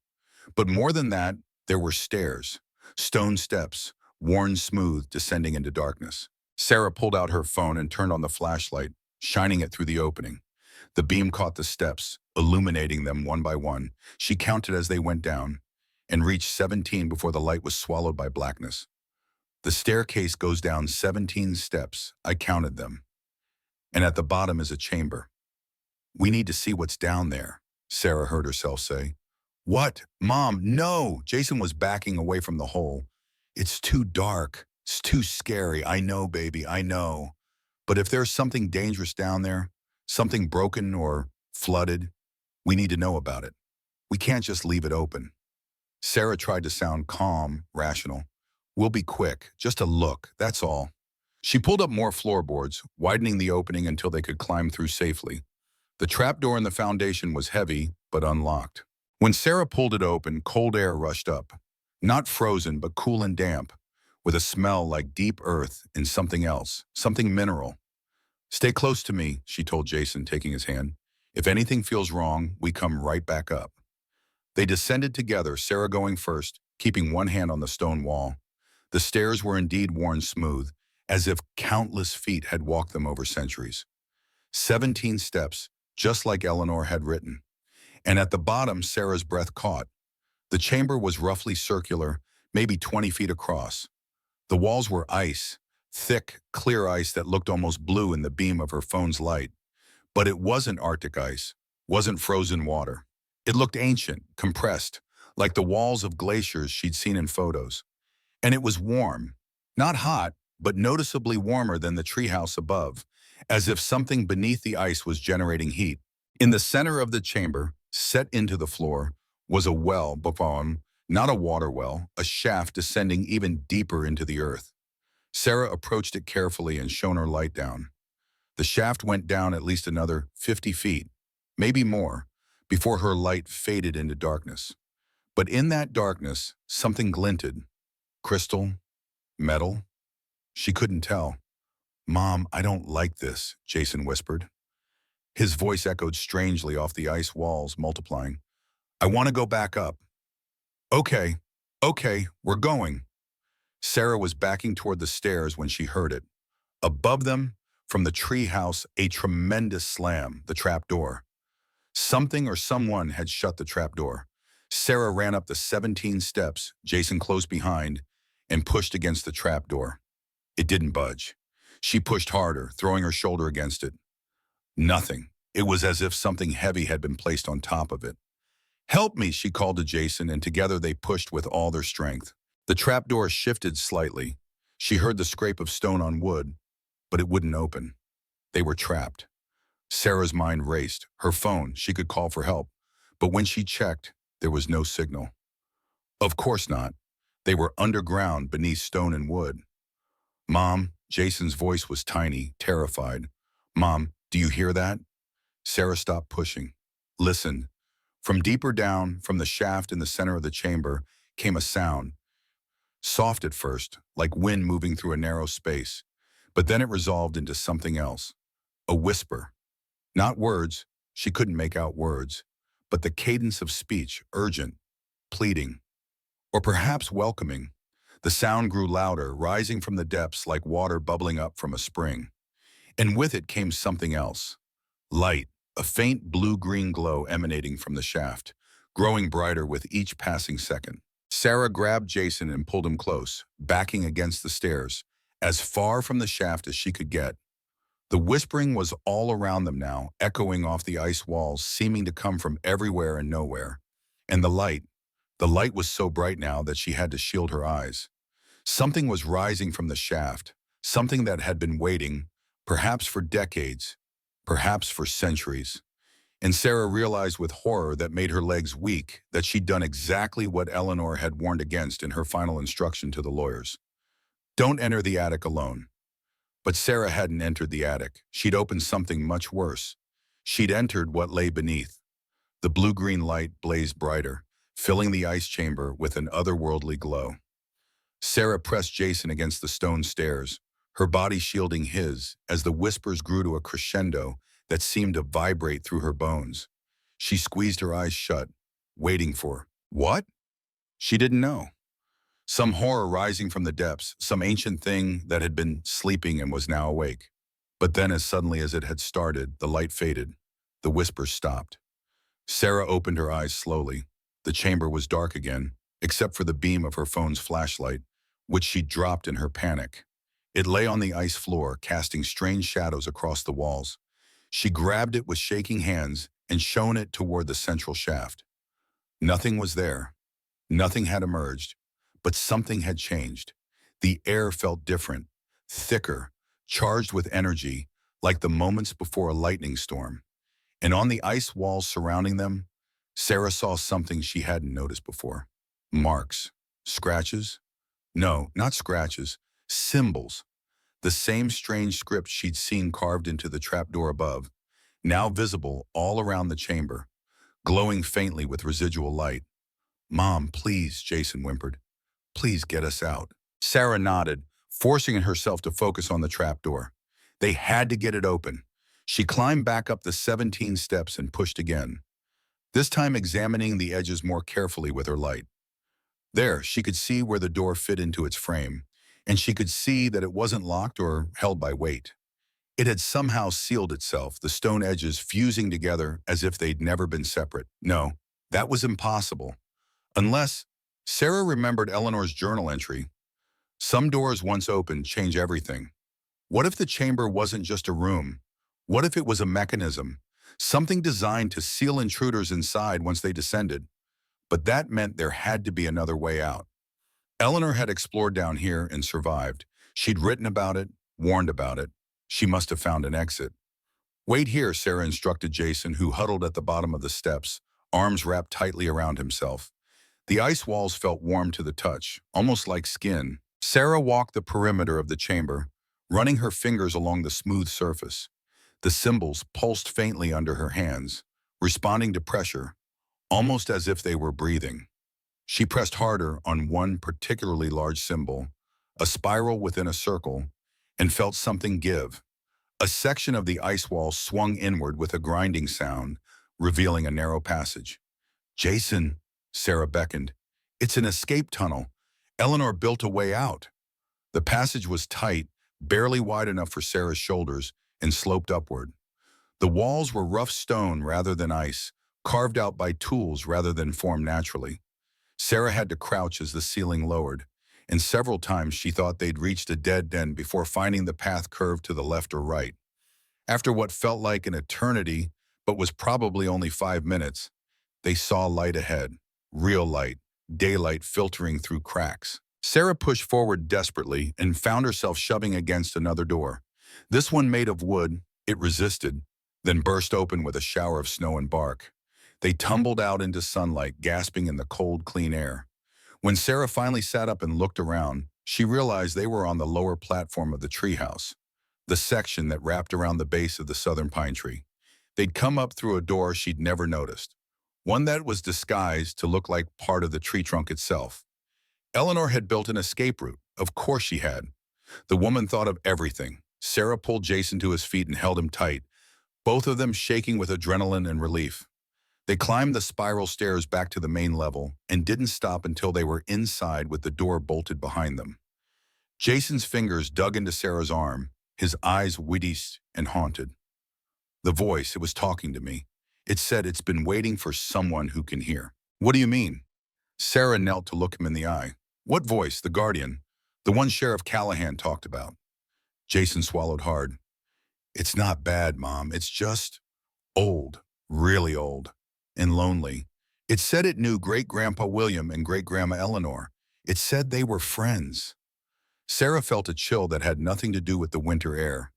But more than that, there were stairs, stone steps, worn smooth, descending into darkness. Sarah pulled out her phone and turned on the flashlight, shining it through the opening. The beam caught the steps, illuminating them one by one. She counted as they went down, and reached 17 before the light was swallowed by blackness. "The staircase goes down 17 steps. I counted them. And at the bottom is a chamber. We need to see what's down there," Sarah heard herself say. What? Mom, no! Jason was backing away from the hole. It's too dark. It's too scary. I know, baby, I know. But if there's something dangerous down there, something broken or flooded, we need to know about it. We can't just leave it open. Sarah tried to sound calm, rational. We'll be quick, just a look, that's all. She pulled up more floorboards, widening the opening until they could climb through safely. The trapdoor in the foundation was heavy, but unlocked. When Sarah pulled it open, cold air rushed up. Not frozen, but cool and damp, with a smell like deep earth and something else, something mineral. Stay close to me, she told Jason, taking his hand. If anything feels wrong, we come right back up. They descended together, Sarah going first, keeping one hand on the stone wall. The stairs were indeed worn smooth, as if countless feet had walked them over centuries. 17 steps, just like Eleanor had written. And at the bottom, Sarah's breath caught. The chamber was roughly circular, maybe 20 feet across. The walls were ice, thick, clear ice that looked almost blue in the beam of her phone's light. But it wasn't Arctic ice, wasn't frozen water. It looked ancient, compressed, like the walls of glaciers she'd seen in photos. And it was warm, not hot, but noticeably warmer than the treehouse above, as if something beneath the ice was generating heat. In the center of the chamber, set into the floor, was a well, not a water well, a shaft descending even deeper into the earth. Sarah approached it carefully and shone her light down. The shaft went down at least another 50 feet, maybe more, before her light faded into darkness. But in that darkness, something glinted. Crystal? Metal? She couldn't tell. Mom, I don't like this, Jason whispered. His voice echoed strangely off the ice walls, multiplying. I want to go back up. Okay, we're going. Sarah was backing toward the stairs when she heard it. Above them, from the treehouse, a tremendous slam, the trapdoor. Something or someone had shut the trapdoor. Sarah ran up the 17 steps, Jason close behind, and pushed against the trapdoor. It didn't budge. She pushed harder, throwing her shoulder against it. Nothing. It was as if something heavy had been placed on top of it. Help me, she called to Jason, and together they pushed with all their strength. The trapdoor shifted slightly. She heard the scrape of stone on wood, but it wouldn't open. They were trapped. Sarah's mind raced. Her phone, she could call for help. But when she checked, there was no signal. Of course not. They were underground beneath stone and wood. Mom, Jason's voice was tiny, terrified. Mom, do you hear that? Sarah stopped pushing. Listened. From deeper down, from the shaft in the center of the chamber, came a sound. Soft at first, like wind moving through a narrow space. But then it resolved into something else. A whisper. Not words, she couldn't make out words, but the cadence of speech, urgent, pleading, or perhaps welcoming. The sound grew louder, rising from the depths like water bubbling up from a spring. And with it came something else. Light, a faint blue-green glow emanating from the shaft, growing brighter with each passing second. Sarah grabbed Jason and pulled him close, backing against the stairs, as far from the shaft as she could get. The whispering was all around them now, echoing off the ice walls, seeming to come from everywhere and nowhere. And the light was so bright now that she had to shield her eyes. Something was rising from the shaft, something that had been waiting, perhaps for decades, perhaps for centuries. And Sarah realized with horror that made her legs weak that she'd done exactly what Eleanor had warned against in her final instruction to the lawyers. Don't enter the attic alone. But Sarah hadn't entered the attic. She'd opened something much worse. She'd entered what lay beneath. The blue-green light blazed brighter, filling the ice chamber with an otherworldly glow. Sarah pressed Jason against the stone stairs, her body shielding his as the whispers grew to a crescendo that seemed to vibrate through her bones. She squeezed her eyes shut, waiting for what? She didn't know. Some horror rising from the depths, some ancient thing that had been sleeping and was now awake. But then as suddenly as it had started, the light faded. The whispers stopped. Sarah opened her eyes slowly. The chamber was dark again, except for the beam of her phone's flashlight, which she dropped in her panic. It lay on the ice floor, casting strange shadows across the walls. She grabbed it with shaking hands and shone it toward the central shaft. Nothing was there. Nothing had emerged, but something had changed. The air felt different, thicker, charged with energy, like the moments before a lightning storm. And on the ice walls surrounding them, Sarah saw something she hadn't noticed before. Marks. Scratches? No, not scratches. Symbols. The same strange script she'd seen carved into the trapdoor above, now visible all around the chamber, glowing faintly with residual light. "Mom, please," Jason whimpered. "Please get us out." Sarah nodded, forcing herself to focus on the trapdoor. They had to get it open. She climbed back up the 17 steps and pushed again, this time examining the edges more carefully with her light. There, she could see where the door fit into its frame, and she could see that it wasn't locked or held by weight. It had somehow sealed itself, the stone edges fusing together as if they'd never been separate. No, that was impossible. Unless, Sarah remembered Eleanor's journal entry. Some doors once opened change everything. What if the chamber wasn't just a room? What if it was a mechanism? Something designed to seal intruders inside once they descended. But that meant there had to be another way out. Eleanor had explored down here and survived. She'd written about it, warned about it. She must have found an exit. "Wait here," Sarah instructed Jason, who huddled at the bottom of the steps, arms wrapped tightly around himself. The ice walls felt warm to the touch, almost like skin. Sarah walked the perimeter of the chamber, running her fingers along the smooth surface. The symbols pulsed faintly under her hands, responding to pressure, almost as if they were breathing. She pressed harder on one particularly large symbol, a spiral within a circle, and felt something give. A section of the ice wall swung inward with a grinding sound, revealing a narrow passage. "Jason," Sarah beckoned. "It's an escape tunnel. Eleanor built a way out." The passage was tight, barely wide enough for Sarah's shoulders, and sloped upward. The walls were rough stone rather than ice, carved out by tools rather than formed naturally. Sarah had to crouch as the ceiling lowered, and several times she thought they'd reached a dead end before finding the path curved to the left or right. After what felt like an eternity, but was probably only 5 minutes, they saw light ahead, real light, daylight filtering through cracks. Sarah pushed forward desperately and found herself shoving against another door. This one made of wood, it resisted, then burst open with a shower of snow and bark. They tumbled out into sunlight, gasping in the cold, clean air. When Sarah finally sat up and looked around, she realized they were on the lower platform of the treehouse, the section that wrapped around the base of the southern pine tree. They'd come up through a door she'd never noticed, one that was disguised to look like part of the tree trunk itself. Eleanor had built an escape route. Of course she had. The woman thought of everything. Sarah pulled Jason to his feet and held him tight, both of them shaking with adrenaline and relief. They climbed the spiral stairs back to the main level and didn't stop until they were inside with the door bolted behind them. Jason's fingers dug into Sarah's arm, his eyes witty and haunted. "The voice, it was talking to me. It said it's been waiting for someone who can hear." "What do you mean?" Sarah knelt to look him in the eye. "What voice? The guardian. The one Sheriff Callahan talked about." Jason swallowed hard. "It's not bad, Mom. It's just old, really old, and lonely. It said it knew Great-Grandpa William and Great-Grandma Eleanor. It said they were friends." Sarah felt a chill that had nothing to do with the winter air.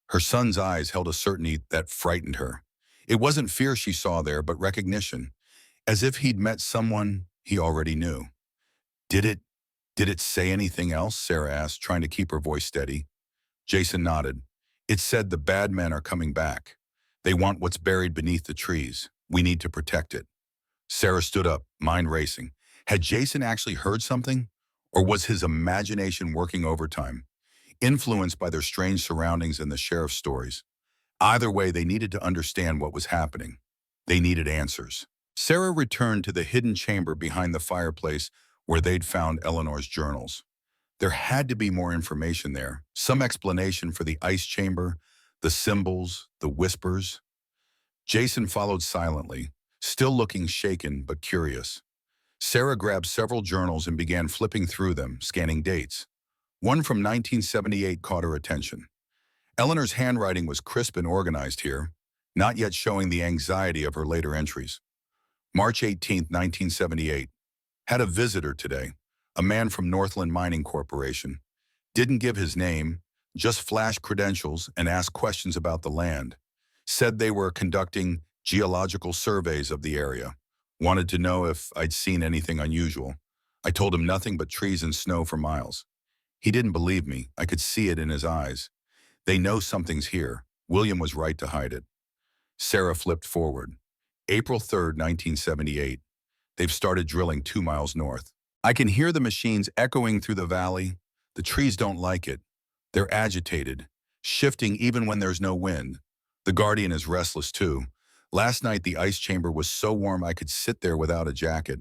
Her son's eyes held a certainty that frightened her. It wasn't fear she saw there, but recognition, as if he'd met someone he already knew. Did it say anything else?" Sarah asked, trying to keep her voice steady. Jason nodded. "It said the bad men are coming back. They want what's buried beneath the trees. We need to protect it." Sarah stood up, mind racing. Had Jason actually heard something? Or was his imagination working overtime, influenced by their strange surroundings and the sheriff's stories? Either way, they needed to understand what was happening. They needed answers. Sarah returned to the hidden chamber behind the fireplace where they'd found Eleanor's journals. There had to be more information there, some explanation for the ice chamber, the symbols, the whispers. Jason followed silently, still looking shaken but curious. Sarah grabbed several journals and began flipping through them, scanning dates. One from 1978 caught her attention. Eleanor's handwriting was crisp and organized here, not yet showing the anxiety of her later entries. March 18, 1978. Had a visitor today, a man from Northland Mining Corporation. Didn't give his name, just flashed credentials and asked questions about the land. Said they were conducting geological surveys of the area. Wanted to know if I'd seen anything unusual. I told him nothing but trees and snow for miles. He didn't believe me. I could see it in his eyes. They know something's here. William was right to hide it. Sarah flipped forward. April 3rd, 1978. They've started drilling 2 miles north. I can hear the machines echoing through the valley. The trees don't like it. They're agitated, shifting even when there's no wind. The Guardian is restless too. Last night the ice chamber was so warm I could sit there without a jacket,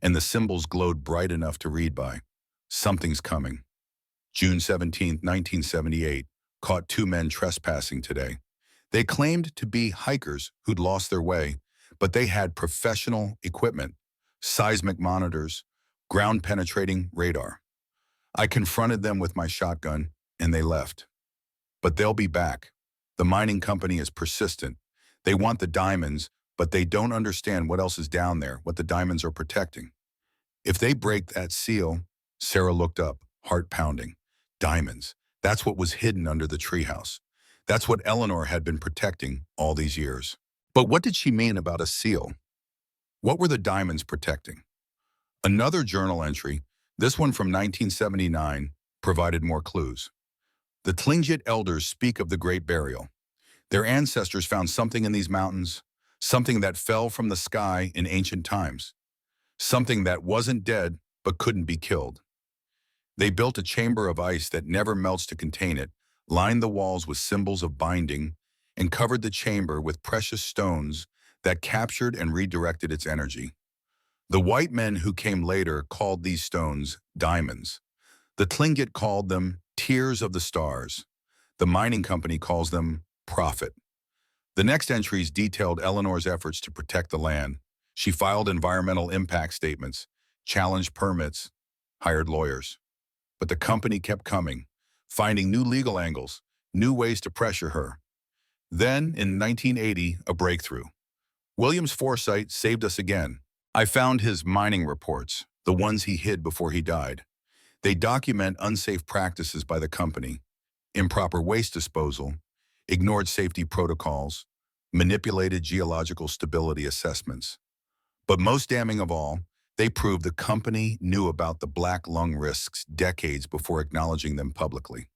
and the symbols glowed bright enough to read by. Something's coming. June 17, 1978. Caught 2 men trespassing today. They claimed to be hikers who'd lost their way, but they had professional equipment, seismic monitors, ground-penetrating radar. I confronted them with my shotgun, and they left. But they'll be back. The mining company is persistent. They want the diamonds, but they don't understand what else is down there, what the diamonds are protecting. If they break that seal, Sarah looked up, heart pounding. Diamonds. That's what was hidden under the treehouse. That's what Eleanor had been protecting all these years. But what did she mean about a seal? What were the diamonds protecting? Another journal entry, this one from 1979, provided more clues. The Tlingit elders speak of the Great Burial. Their ancestors found something in these mountains, something that fell from the sky in ancient times, something that wasn't dead but couldn't be killed. They built a chamber of ice that never melts to contain it, lined the walls with symbols of binding, and covered the chamber with precious stones that captured and redirected its energy. The white men who came later called these stones diamonds. The Tlingit called them tears of the stars. The mining company calls them profit. The next entries detailed Eleanor's efforts to protect the land. She filed environmental impact statements, challenged permits, hired lawyers. But the company kept coming, finding new legal angles, new ways to pressure her. Then, in 1980, a breakthrough. William's foresight saved us again. I found his mining reports, the ones he hid before he died. They document unsafe practices by the company, improper waste disposal, ignored safety protocols, manipulated geological stability assessments. But most damning of all, they proved the company knew about the black lung risks decades before acknowledging them publicly.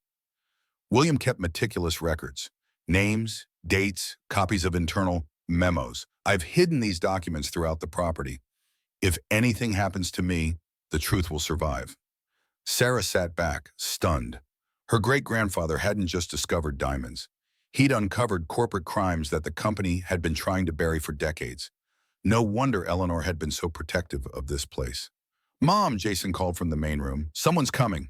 William kept meticulous records, names, dates, copies of internal memos. I've hidden these documents throughout the property. If anything happens to me, the truth will survive. Sarah sat back, stunned. Her great-grandfather hadn't just discovered diamonds. He'd uncovered corporate crimes that the company had been trying to bury for decades. No wonder Eleanor had been so protective of this place. "Mom," Jason called from the main room. "Someone's coming."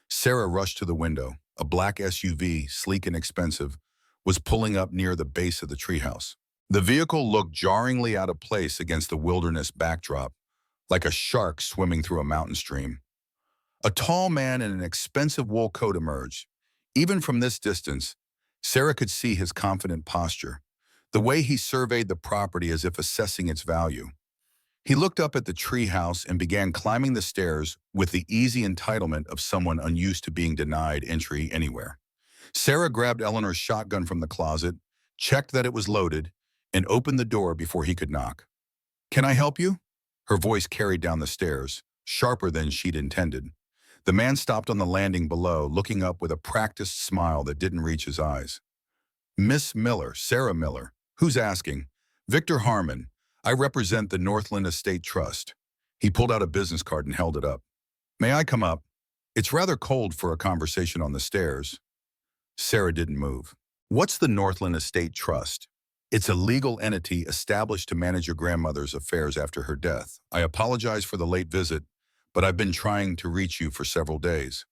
Sarah rushed to the window. A black SUV, sleek and expensive, was pulling up near the base of the treehouse. The vehicle looked jarringly out of place against the wilderness backdrop, like a shark swimming through a mountain stream. A tall man in an expensive wool coat emerged. Even from this distance, Sarah could see his confident posture, the way he surveyed the property as if assessing its value. He looked up at the treehouse and began climbing the stairs with the easy entitlement of someone unused to being denied entry anywhere. Sarah grabbed Eleanor's shotgun from the closet, checked that it was loaded, and opened the door before he could knock. "Can I help you?" Her voice carried down the stairs, sharper than she'd intended. The man stopped on the landing below, looking up with a practiced smile that didn't reach his eyes. "Miss Miller, Sarah Miller. Who's asking?" "Victor Harmon. I represent the Northland Estate Trust." He pulled out a business card and held it up. "May I come up? It's rather cold for a conversation on the stairs." Sarah didn't move. "What's the Northland Estate Trust?" "It's a legal entity established to manage your grandmother's affairs after her death. I apologize for the late visit, but I've been trying to reach you for several days.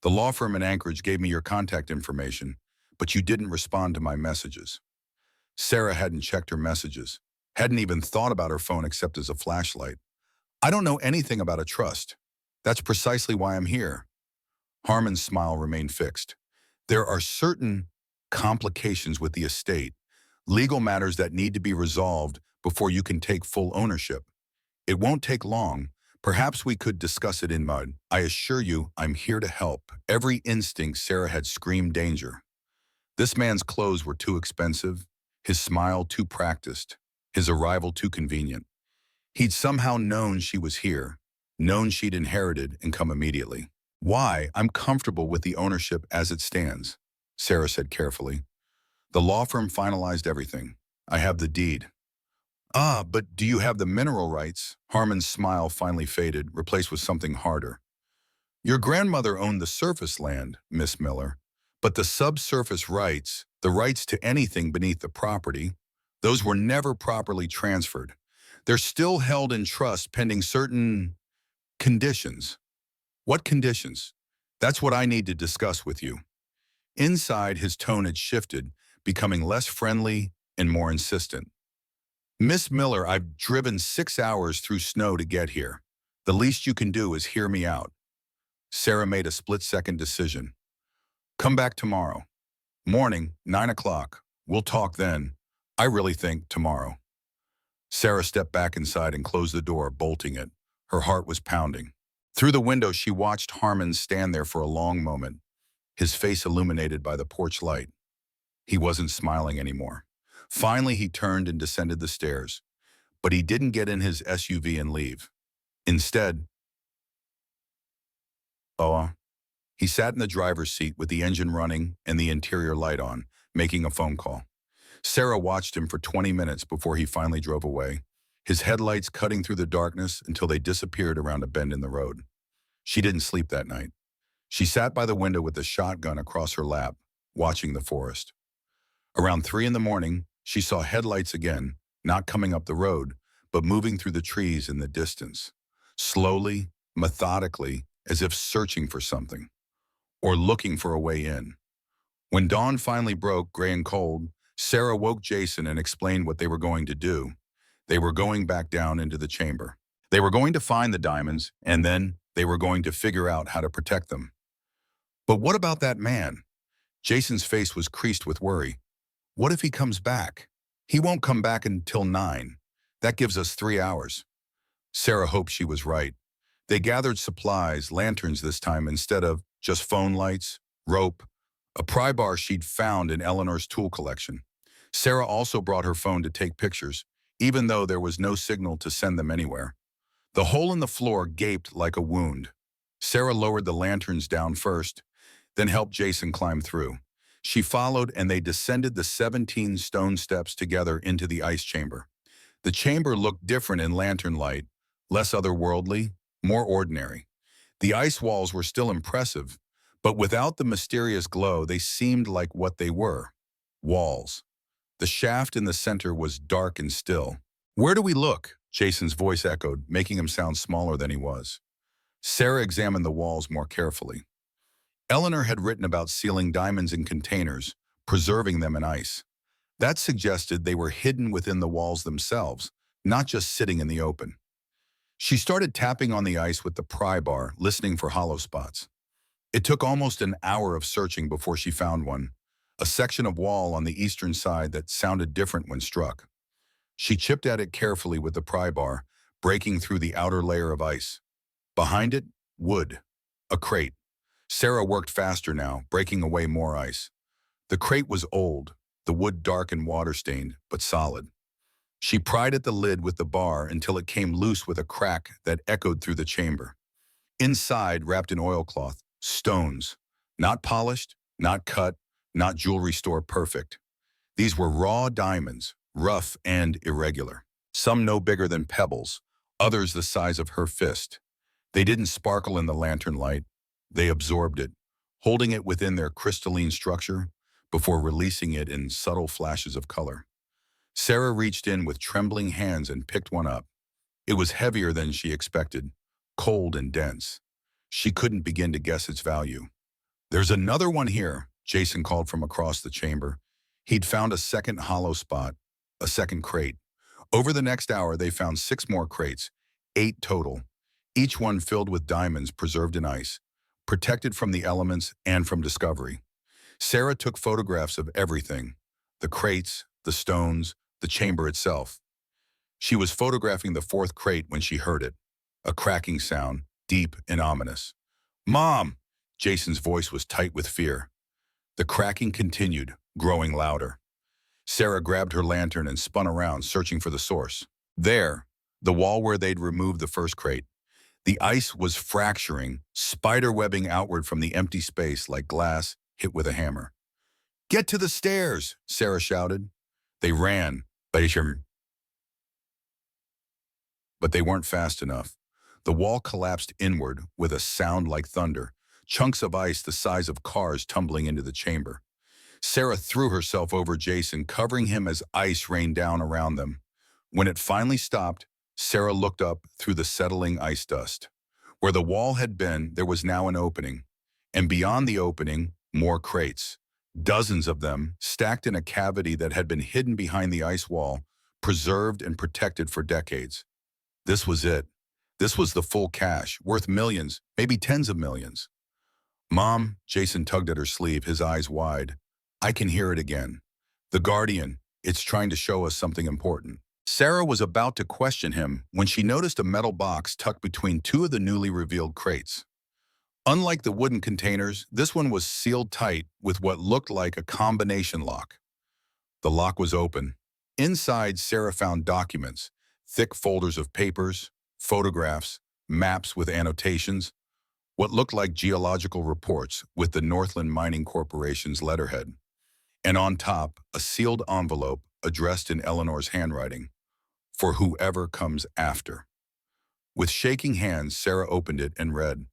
The law firm in Anchorage gave me your contact information, but you didn't respond to my messages." Sarah hadn't checked her messages, hadn't even thought about her phone except as a flashlight. "I don't know anything about a trust. That's precisely why I'm here." Harmon's smile remained fixed. "There are certain complications with the estate, legal matters that need to be resolved before you can take full ownership. It won't take long. Perhaps we could discuss it in mud. I assure you, I'm here to help. Every instinct Sarah had screamed danger. This man's clothes were too expensive, his smile too practiced, his arrival too convenient. He'd somehow known she was here, known she'd inherited and come immediately. Why? I'm comfortable with the ownership as it stands, Sarah said carefully. The law firm finalized everything. I have the deed. Ah, but do you have the mineral rights? Harmon's smile finally faded, replaced with something harder. Your grandmother owned the surface land, Miss Miller, but the subsurface rights, the rights to anything beneath the property, those were never properly transferred. They're still held in trust pending certain conditions. What conditions? That's what I need to discuss with you. Inside, his tone had shifted, becoming less friendly and more insistent. Miss Miller, I've driven 6 hours through snow to get here. The least you can do is hear me out. Sarah made a split-second decision. Come back tomorrow. Morning, 9 o'clock. We'll talk then. I really think tomorrow. Sarah stepped back inside and closed the door, bolting it. Her heart was pounding. Through the window, she watched Harmon stand there for a long moment, his face illuminated by the porch light. He wasn't smiling anymore. Finally, he turned and descended the stairs, but he didn't get in his SUV and leave. Instead, he sat in the driver's seat with the engine running and the interior light on, making a phone call. Sarah watched him for 20 minutes before he finally drove away, his headlights cutting through the darkness until they disappeared around a bend in the road. She didn't sleep that night. She sat by the window with the shotgun across her lap, watching the forest. Around 3 in the morning, she saw headlights again, not coming up the road, but moving through the trees in the distance, slowly, methodically, as if searching for something, or looking for a way in. When dawn finally broke, gray and cold, Sarah woke Jason and explained what they were going to do. They were going back down into the chamber. They were going to find the diamonds, and then they were going to figure out how to protect them. But what about that man? Jason's face was creased with worry. What if he comes back? He won't come back until 9. That gives us 3 hours. Sarah hoped she was right. They gathered supplies, lanterns this time instead of just phone lights, rope, a pry bar she'd found in Eleanor's tool collection. Sarah also brought her phone to take pictures, even though there was no signal to send them anywhere. The hole in the floor gaped like a wound. Sarah lowered the lanterns down first, then helped Jason climb through. She followed and they descended the 17 stone steps together into the ice chamber. The chamber looked different in lantern light, less otherworldly, more ordinary. The ice walls were still impressive, but without the mysterious glow, they seemed like what they were, walls. The shaft in the center was dark and still. Where do we look? Jason's voice echoed, making him sound smaller than he was. Sarah examined the walls more carefully. Eleanor had written about sealing diamonds in containers, preserving them in ice. That suggested they were hidden within the walls themselves, not just sitting in the open. She started tapping on the ice with the pry bar, listening for hollow spots. It took almost an hour of searching before she found one, a section of wall on the eastern side that sounded different when struck. She chipped at it carefully with the pry bar, breaking through the outer layer of ice. Behind it, wood, a crate. Sarah worked faster now, breaking away more ice. The crate was old, the wood dark and water-stained, but solid. She pried at the lid with the bar until it came loose with a crack that echoed through the chamber. Inside, wrapped in oilcloth, stones. Not polished, not cut, not jewelry store perfect. These were raw diamonds, rough and irregular. Some no bigger than pebbles, others the size of her fist. They didn't sparkle in the lantern light. They absorbed it, holding it within their crystalline structure before releasing it in subtle flashes of color. Sarah reached in with trembling hands and picked one up. It was heavier than she expected, cold and dense. She couldn't begin to guess its value. There's another one here, Jason called from across the chamber. He'd found a second hollow spot, a second crate. Over the next hour, they found 6 more crates, 8 total, each one filled with diamonds preserved in ice, protected from the elements and from discovery. Sarah took photographs of everything, the crates, the stones, the chamber itself. She was photographing the fourth crate when she heard it, a cracking sound, deep and ominous. "Mom!" Jason's voice was tight with fear. The cracking continued, growing louder. Sarah grabbed her lantern and spun around, searching for the source. There, the wall where they'd removed the first crate. The ice was fracturing, spider-webbing outward from the empty space like glass hit with a hammer. "Get to the stairs!" Sarah shouted. They ran, but they weren't fast enough. The wall collapsed inward with a sound like thunder, chunks of ice the size of cars tumbling into the chamber. Sarah threw herself over Jason, covering him as ice rained down around them. When it finally stopped, Sarah looked up through the settling ice dust. Where the wall had been, there was now an opening. And beyond the opening, more crates. Dozens of them, stacked in a cavity that had been hidden behind the ice wall, preserved and protected for decades. This was it. This was the full cache, worth millions, maybe tens of millions. "Mom," Jason tugged at her sleeve, his eyes wide. "I can hear it again. The Guardian, it's trying to show us something important." Sarah was about to question him when she noticed a metal box tucked between two of the newly revealed crates. Unlike the wooden containers, this one was sealed tight with what looked like a combination lock. The lock was open. Inside, Sarah found documents, thick folders of papers, photographs, maps with annotations, what looked like geological reports with the Northland Mining Corporation's letterhead. And on top, a sealed envelope addressed in Eleanor's handwriting, "For whoever comes after." With shaking hands, Sarah opened it and read,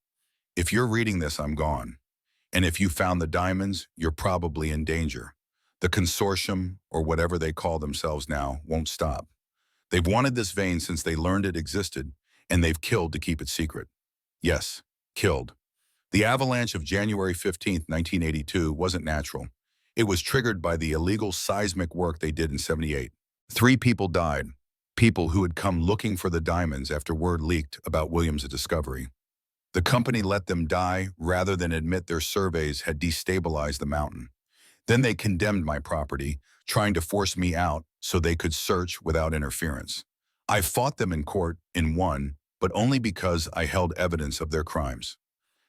"If you're reading this, I'm gone. And if you found the diamonds, you're probably in danger. The consortium, or whatever they call themselves now, won't stop. They've wanted this vein since they learned it existed, and they've killed to keep it secret." Yes, killed. The avalanche of January 15th, 1982 wasn't natural. It was triggered by the illegal seismic work they did in '78. 3 people died, people who had come looking for the diamonds after word leaked about Williams' discovery. The company let them die rather than admit their surveys had destabilized the mountain. Then they condemned my property, trying to force me out so they could search without interference. I fought them in court and won, but only because I held evidence of their crimes.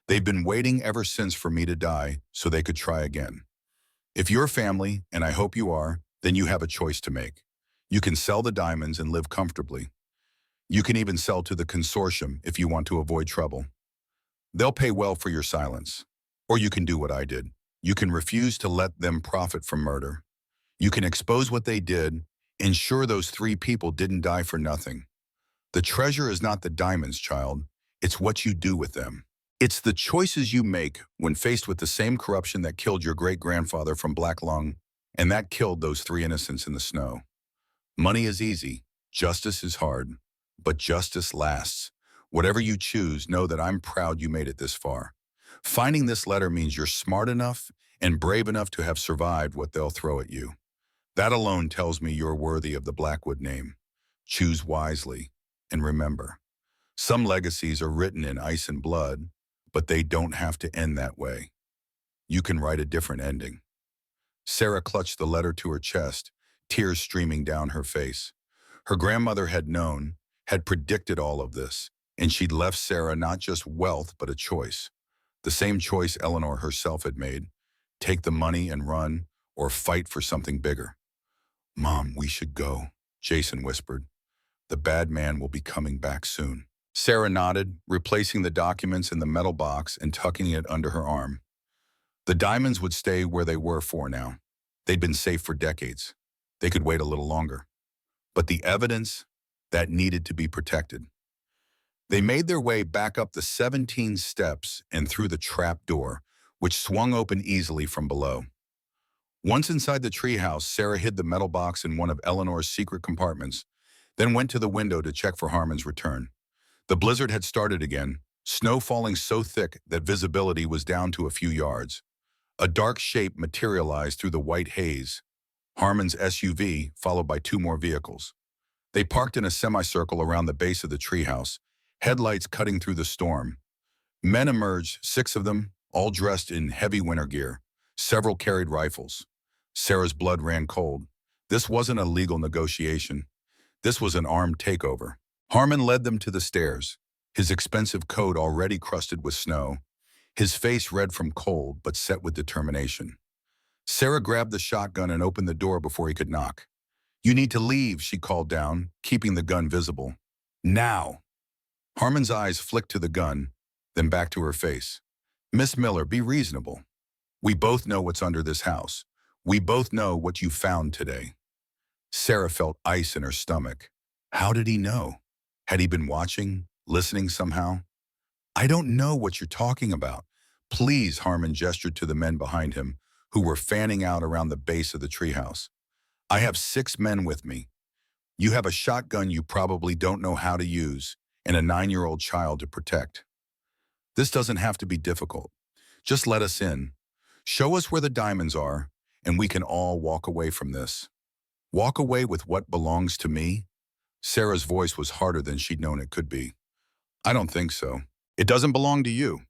They've been waiting ever since for me to die so they could try again. If you're family, and I hope you are, then you have a choice to make. You can sell the diamonds and live comfortably. You can even sell to the consortium if you want to avoid trouble. They'll pay well for your silence. Or you can do what I did. You can refuse to let them profit from murder. You can expose what they did, ensure those 3 people didn't die for nothing. The treasure is not the diamonds, child. It's what you do with them. It's the choices you make when faced with the same corruption that killed your great-grandfather from black lung, and that killed those 3 innocents in the snow. Money is easy. Justice is hard. But justice lasts. Whatever you choose, know that I'm proud you made it this far. Finding this letter means you're smart enough and brave enough to have survived what they'll throw at you. That alone tells me you're worthy of the Blackwood name. Choose wisely. And remember, some legacies are written in ice and blood, but they don't have to end that way. You can write a different ending." Sarah clutched the letter to her chest, tears streaming down her face. Her grandmother had known, had predicted all of this, and she'd left Sarah not just wealth but a choice. The same choice Eleanor herself had made: take the money and run, or fight for something bigger. "Mom, we should go," Jason whispered. "The bad man will be coming back soon." Sarah nodded, replacing the documents in the metal box and tucking it under her arm. The diamonds would stay where they were for now. They'd been safe for decades. They could wait a little longer. But the evidence, that needed to be protected. They made their way back up the 17 steps and through the trapdoor, which swung open easily from below. Once inside the treehouse, Sarah hid the metal box in one of Eleanor's secret compartments, then went to the window to check for Harmon's return. The blizzard had started again, snow falling so thick that visibility was down to a few yards. A dark shape materialized through the white haze. Harmon's SUV, followed by 2 more vehicles. They parked in a semicircle around the base of the treehouse, headlights cutting through the storm. Men emerged, 6 of them, all dressed in heavy winter gear. Several carried rifles. Sarah's blood ran cold. This wasn't a legal negotiation. This was an armed takeover. Harmon led them to the stairs, his expensive coat already crusted with snow, his face red from cold but set with determination. Sarah grabbed the shotgun and opened the door before he could knock. "You need to leave," she called down, keeping the gun visible. "Now!" Harmon's eyes flicked to the gun, then back to her face. "Miss Miller, be reasonable. We both know what's under this house. We both know what you found today." Sarah felt ice in her stomach. How did he know? Had he been watching, listening somehow? "I don't know what you're talking about. Please," Harmon gestured to the men behind him, who were fanning out around the base of the treehouse. "I have 6 men with me. You have a shotgun you probably don't know how to use, and a 9-year-old child to protect. This doesn't have to be difficult. Just let us in. Show us where the diamonds are, and we can all walk away from this." "Walk away with what belongs to me?" Sarah's voice was harder than she'd known it could be. "I don't think so. It doesn't belong to you."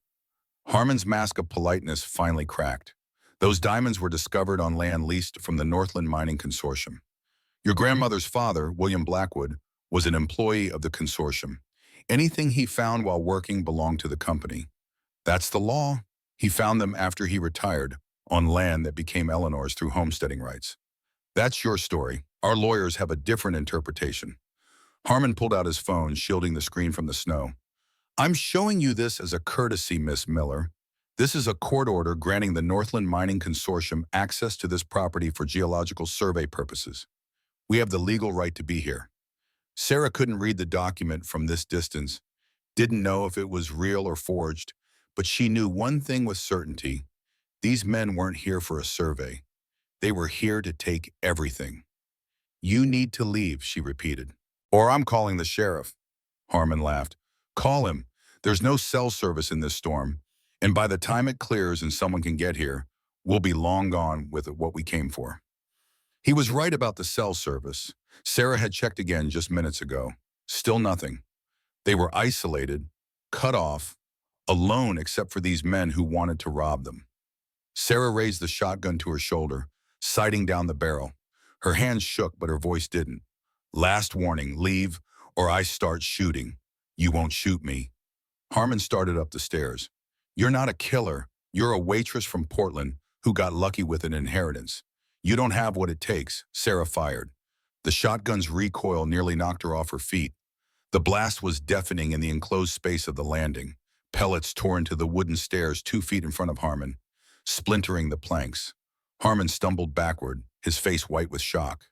Harmon's mask of politeness finally cracked. "Those diamonds were discovered on land leased from the Northland Mining Consortium. Your grandmother's father, William Blackwood, was an employee of the consortium. Anything he found while working belonged to the company. That's the law. He found them after he retired, on land that became Eleanor's through homesteading rights. That's your story. Our lawyers have a different interpretation." Harmon pulled out his phone, shielding the screen from the snow. "I'm showing you this as a courtesy, Miss Miller. This is a court order granting the Northland Mining Consortium access to this property for geological survey purposes. We have the legal right to be here." Sarah couldn't read the document from this distance, didn't know if it was real or forged, but she knew one thing with certainty. These men weren't here for a survey. They were here to take everything. "You need to leave," she repeated. "Or I'm calling the sheriff." Harmon laughed. "Call him. There's no cell service in this storm, and by the time it clears and someone can get here, we'll be long gone with what we came for." He was right about the cell service. Sarah had checked again just minutes ago. Still nothing. They were isolated, cut off, alone except for these men who wanted to rob them. Sarah raised the shotgun to her shoulder, sighting down the barrel. Her hands shook, but her voice didn't. "Last warning, leave, or I start shooting. You won't shoot me." Harmon started up the stairs. "You're not a killer. You're a waitress from Portland who got lucky with an inheritance. You don't have what it takes." Sarah fired. The shotgun's recoil nearly knocked her off her feet. The blast was deafening in the enclosed space of the landing. Pellets tore into the wooden stairs 2 feet in front of Harmon, splintering the planks. Harmon stumbled backward, his face white with shock.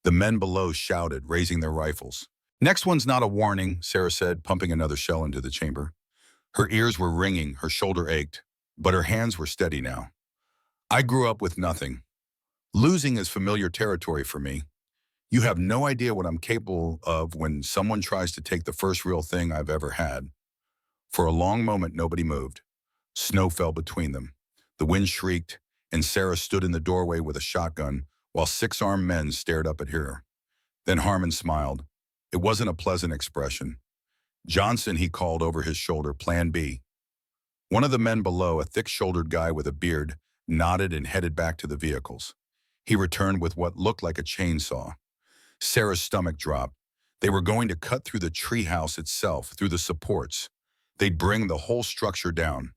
The men below shouted, raising their rifles. "Next one's not a warning," Sarah said, pumping another shell into the chamber. Her ears were ringing, her shoulder ached, but her hands were steady now. "I grew up with nothing. Losing is familiar territory for me. You have no idea what I'm capable of when someone tries to take the first real thing I've ever had." For a long moment, nobody moved. Snow fell between them. The wind shrieked, and Sarah stood in the doorway with a shotgun while 6 armed men stared up at her. Then Harmon smiled. It wasn't a pleasant expression. "Johnson," he called over his shoulder, "Plan B." One of the men below, a thick-shouldered guy with a beard, nodded and headed back to the vehicles. He returned with what looked like a chainsaw. Sarah's stomach dropped. They were going to cut through the treehouse itself, through the supports. They'd bring the whole structure down.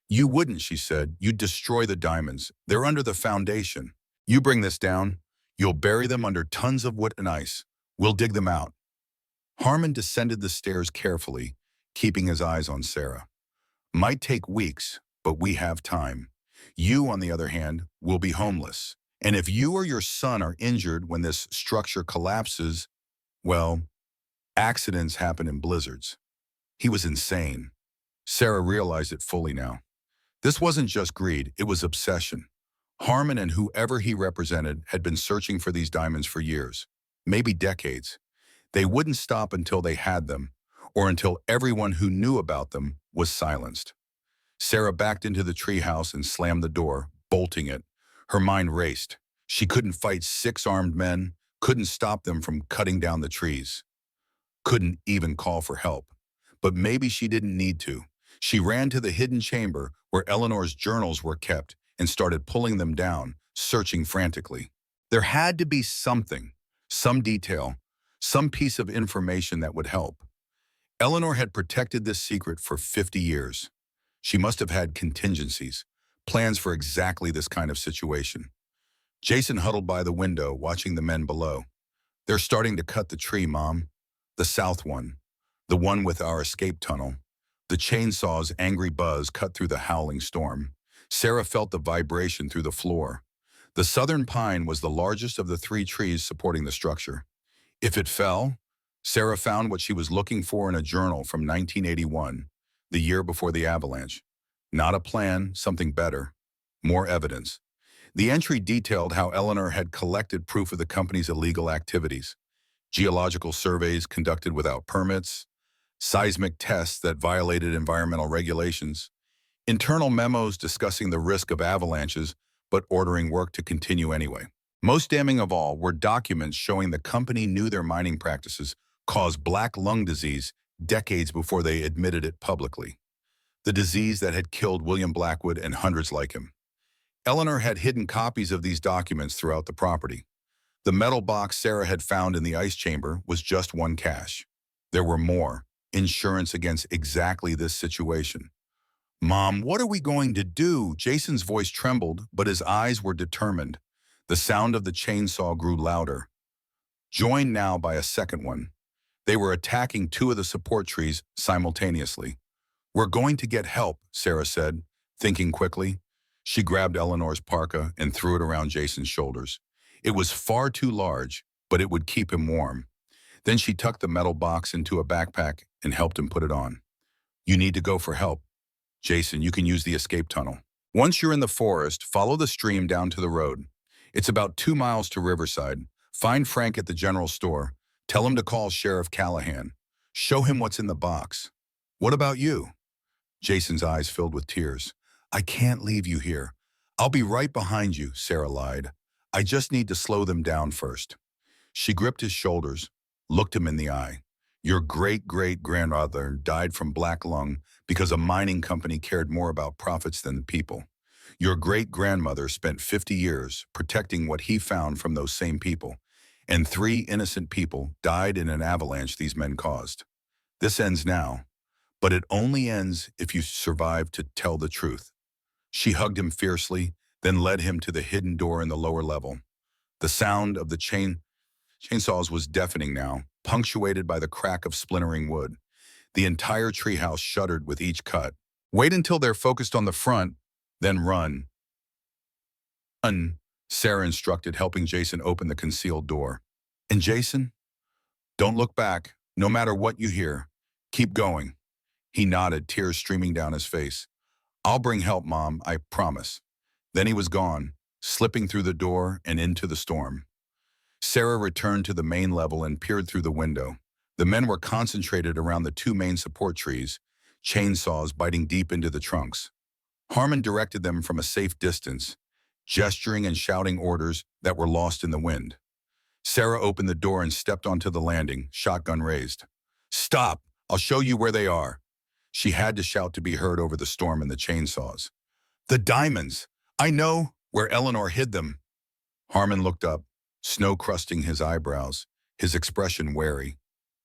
"You wouldn't," she said. "You'd destroy the diamonds. They're under the foundation. You bring this down, you'll bury them under tons of wood and ice. We'll dig them out." Harmon descended the stairs carefully, keeping his eyes on Sarah. "Might take weeks, but we have time. You, on the other hand, will be homeless. And if you or your son are injured when this structure collapses, well, accidents happen in blizzards." He was insane. Sarah realized it fully now. This wasn't just greed, it was obsession. Harmon and whoever he represented had been searching for these diamonds for years, maybe decades. They wouldn't stop until they had them, or until everyone who knew about them was silenced. Sarah backed into the treehouse and slammed the door, bolting it. Her mind raced. She couldn't fight 6 armed men, couldn't stop them from cutting down the trees, couldn't even call for help. But maybe she didn't need to. She ran to the hidden chamber where Eleanor's journals were kept and started pulling them down, searching frantically. There had to be something, some detail, some piece of information that would help. Eleanor had protected this secret for 50 years. She must have had contingencies, plans for exactly this kind of situation. Jason huddled by the window, watching the men below. They're starting to cut the tree, Mom. The south one. The one with our escape tunnel. The chainsaw's angry buzz cut through the howling storm. Sarah felt the vibration through the floor. The southern pine was the largest of the three trees supporting the structure. If it fell, Sarah found what she was looking for in a journal from 1981, the year before the avalanche. Not a plan, something better. More evidence. The entry detailed how Eleanor had collected proof of the company's illegal activities. Geological surveys conducted without permits, seismic tests that violated environmental regulations, internal memos discussing the risk of avalanches but ordering work to continue anyway. Most damning of all were documents showing the company knew their mining practices caused black lung disease decades before they admitted it publicly. The disease that had killed William Blackwood and hundreds like him. Eleanor had hidden copies of these documents throughout the property. The metal box Sarah had found in the ice chamber was just one cache. There were more, insurance against exactly this situation. Mom, what are we going to do? Jason's voice trembled, but his eyes were determined. The sound of the chainsaw grew louder, joined now by a second one. They were attacking two of the support trees simultaneously. We're going to get help, Sarah said, thinking quickly. She grabbed Eleanor's parka and threw it around Jason's shoulders. It was far too large, but it would keep him warm. Then she tucked the metal box into a backpack and helped him put it on. You need to go for help. Jason, you can use the escape tunnel. Once you're in the forest, follow the stream down to the road. It's about 2 miles to Riverside. Find Frank at the general store. Tell him to call Sheriff Callahan. Show him what's in the box. What about you? Jason's eyes filled with tears. I can't leave you here. I'll be right behind you, Sarah lied. I just need to slow them down first. She gripped his shoulders, looked him in the eye. Your great-great-grandfather died from black lung because a mining company cared more about profits than the people. Your great-grandmother spent 50 years protecting what he found from those same people, and 3 innocent people died in an avalanche these men caused. This ends now, but it only ends if you survive to tell the truth. She hugged him fiercely, then led him to the hidden door in the lower level. The sound of the chainsaws was deafening now, punctuated by the crack of splintering wood. The entire treehouse shuddered with each cut. Wait until they're focused on the front, then run. Run, Sarah instructed, helping Jason open the concealed door. And Jason? Don't look back, no matter what you hear. Keep going. He nodded, tears streaming down his face. I'll bring help, Mom, I promise. Then he was gone, slipping through the door and into the storm. Sarah returned to the main level and peered through the window. The men were concentrated around the 2 main support trees, chainsaws biting deep into the trunks. Harmon directed them from a safe distance, gesturing and shouting orders that were lost in the wind. Sarah opened the door and stepped onto the landing, shotgun raised. Stop! I'll show you where they are. She had to shout to be heard over the storm and the chainsaws. The diamonds! I know where Eleanor hid them. Harmon looked up, snow crusting his eyebrows, his expression wary,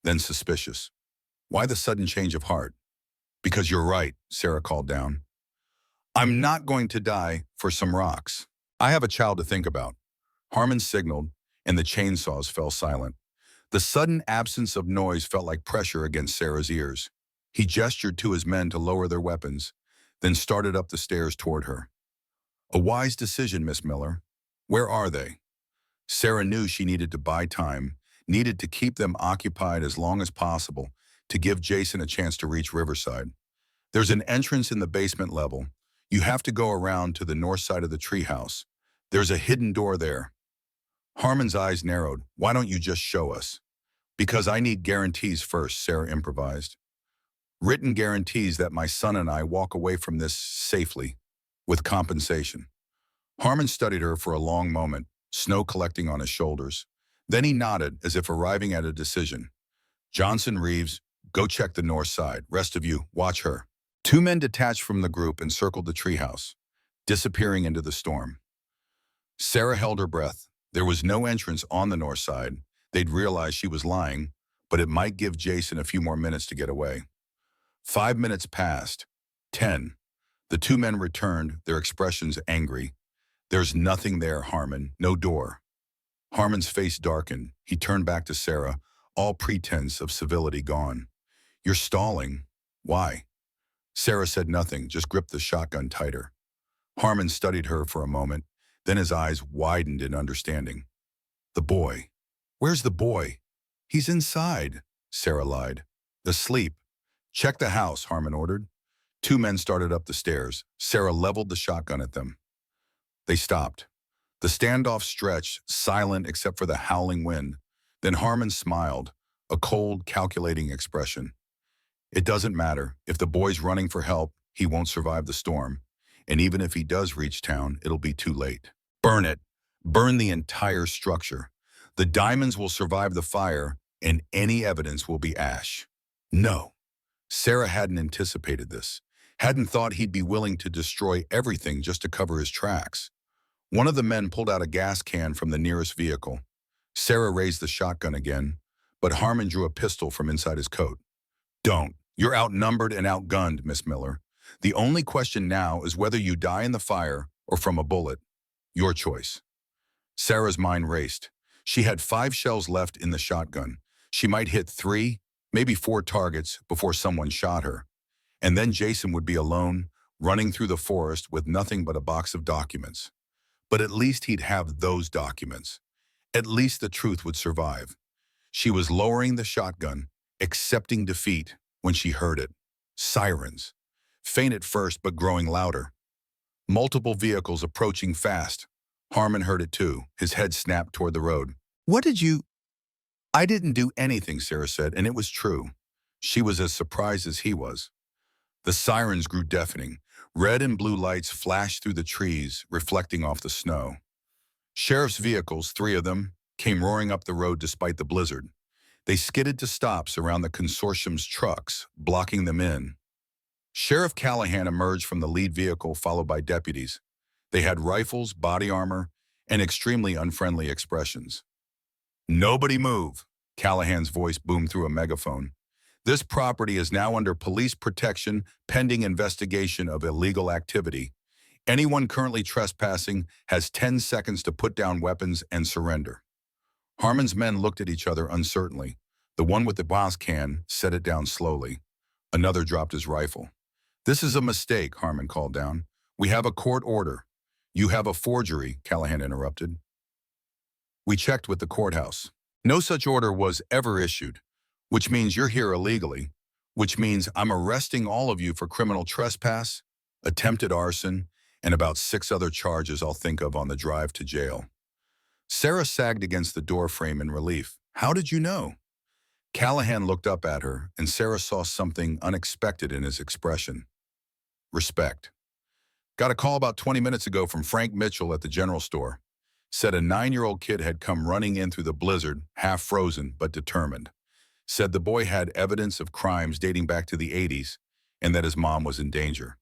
then suspicious. Why the sudden change of heart? Because you're right, Sarah called down. I'm not going to die for some rocks. I have a child to think about. Harmon signaled, and the chainsaws fell silent. The sudden absence of noise felt like pressure against Sarah's ears. He gestured to his men to lower their weapons, then started up the stairs toward her. A wise decision, Miss Miller. Where are they? Sarah knew she needed to buy time, needed to keep them occupied as long as possible to give Jason a chance to reach Riverside. There's an entrance in the basement level. You have to go around to the north side of the treehouse. There's a hidden door there. Harmon's eyes narrowed. Why don't you just show us? Because I need guarantees first, Sarah improvised. Written guarantees that my son and I walk away from this safely, with compensation. Harmon studied her for a long moment, snow collecting on his shoulders. Then he nodded as if arriving at a decision. Johnson, Reeves, go check the north side. Rest of you, watch her. 2 men detached from the group and circled the treehouse, disappearing into the storm. Sarah held her breath. There was no entrance on the north side. They'd realize she was lying, but it might give Jason a few more minutes to get away. 5 minutes passed. 10. The two men returned, their expressions angry. There's nothing there, Harmon. No door. Harmon's face darkened. He turned back to Sarah, all pretense of civility gone. You're stalling. Why? Sarah said nothing, just gripped the shotgun tighter. Harmon studied her for a moment, then his eyes widened in understanding. The boy. Where's the boy? He's inside, Sarah lied. Asleep. Check the house, Harmon ordered. Two men started up the stairs. Sarah leveled the shotgun at them. They stopped. The standoff stretched, silent except for the howling wind. Then Harmon smiled, a cold, calculating expression. It doesn't matter. If the boy's running for help, he won't survive the storm. And even if he does reach town, it'll be too late. Burn it. Burn the entire structure. The diamonds will survive the fire, and any evidence will be ash. No. Sarah hadn't anticipated this. Hadn't thought he'd be willing to destroy everything just to cover his tracks. One of the men pulled out a gas can from the nearest vehicle. Sarah raised the shotgun again, but Harmon drew a pistol from inside his coat. Don't. You're outnumbered and outgunned, Miss Miller. The only question now is whether you die in the fire or from a bullet. Your choice. Sarah's mind raced. She had 5 shells left in the shotgun. She might hit 3, maybe 4 targets before someone shot her. And then Jason would be alone, running through the forest with nothing but a box of documents. But at least he'd have those documents. At least the truth would survive. She was lowering the shotgun, accepting defeat, when she heard it. Sirens. Faint at first, but growing louder. Multiple vehicles approaching fast. Harmon heard it too. His head snapped toward the road. What did you... I didn't do anything, Sarah said, and it was true. She was as surprised as he was. The sirens grew deafening. Red and blue lights flashed through the trees, reflecting off the snow. Sheriff's vehicles, 3 of them, came roaring up the road despite the blizzard. They skidded to stops around the consortium's trucks, blocking them in. Sheriff Callahan emerged from the lead vehicle, followed by deputies. They had rifles, body armor, and extremely unfriendly expressions. Nobody move, Callahan's voice boomed through a megaphone. This property is now under police protection pending investigation of illegal activity. Anyone currently trespassing has 10 seconds to put down weapons and surrender. Harmon's men looked at each other uncertainly. The one with the gas can set it down slowly. Another dropped his rifle. This is a mistake, Harmon called down. We have a court order. You have a forgery, Callahan interrupted. We checked with the courthouse. No such order was ever issued, which means you're here illegally, which means I'm arresting all of you for criminal trespass, attempted arson, and about 6 other charges I'll think of on the drive to jail. Sarah sagged against the door frame in relief. How did you know? Callahan looked up at her, and Sarah saw something unexpected in his expression. Respect. Got a call about 20 minutes ago from Frank Mitchell at the general store. Said a 9-year-old kid had come running in through the blizzard, half frozen but determined. Said the boy had evidence of crimes dating back to the 80s and that his mom was in danger.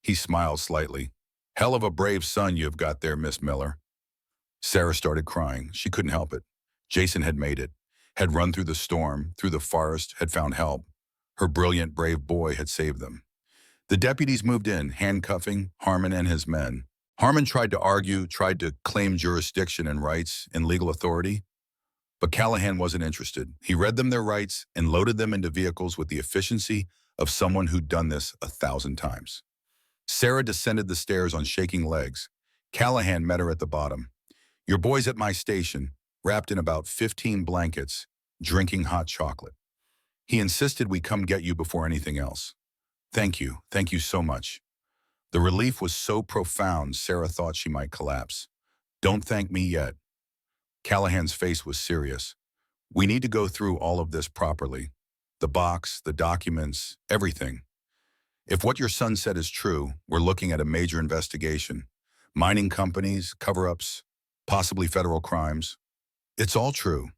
He smiled slightly. Hell of a brave son you've got there, Miss Miller. Sarah started crying. She couldn't help it. Jason had made it, had run through the storm, through the forest, had found help. Her brilliant, brave boy had saved them. The deputies moved in, handcuffing Harmon and his men. Harmon tried to argue, tried to claim jurisdiction and rights and legal authority, but Callahan wasn't interested. He read them their rights and loaded them into vehicles with the efficiency of someone who'd done this 1,000 times. Sarah descended the stairs on shaking legs. Callahan met her at the bottom. Your boy's at my station, wrapped in about 15 blankets, drinking hot chocolate. He insisted we come get you before anything else. Thank you so much. The relief was so profound, Sarah thought she might collapse. Don't thank me yet. Callahan's face was serious. We need to go through all of this properly. The box, the documents, everything. If what your son said is true, we're looking at a major investigation. Mining companies, cover-ups, possibly federal crimes. It's all true.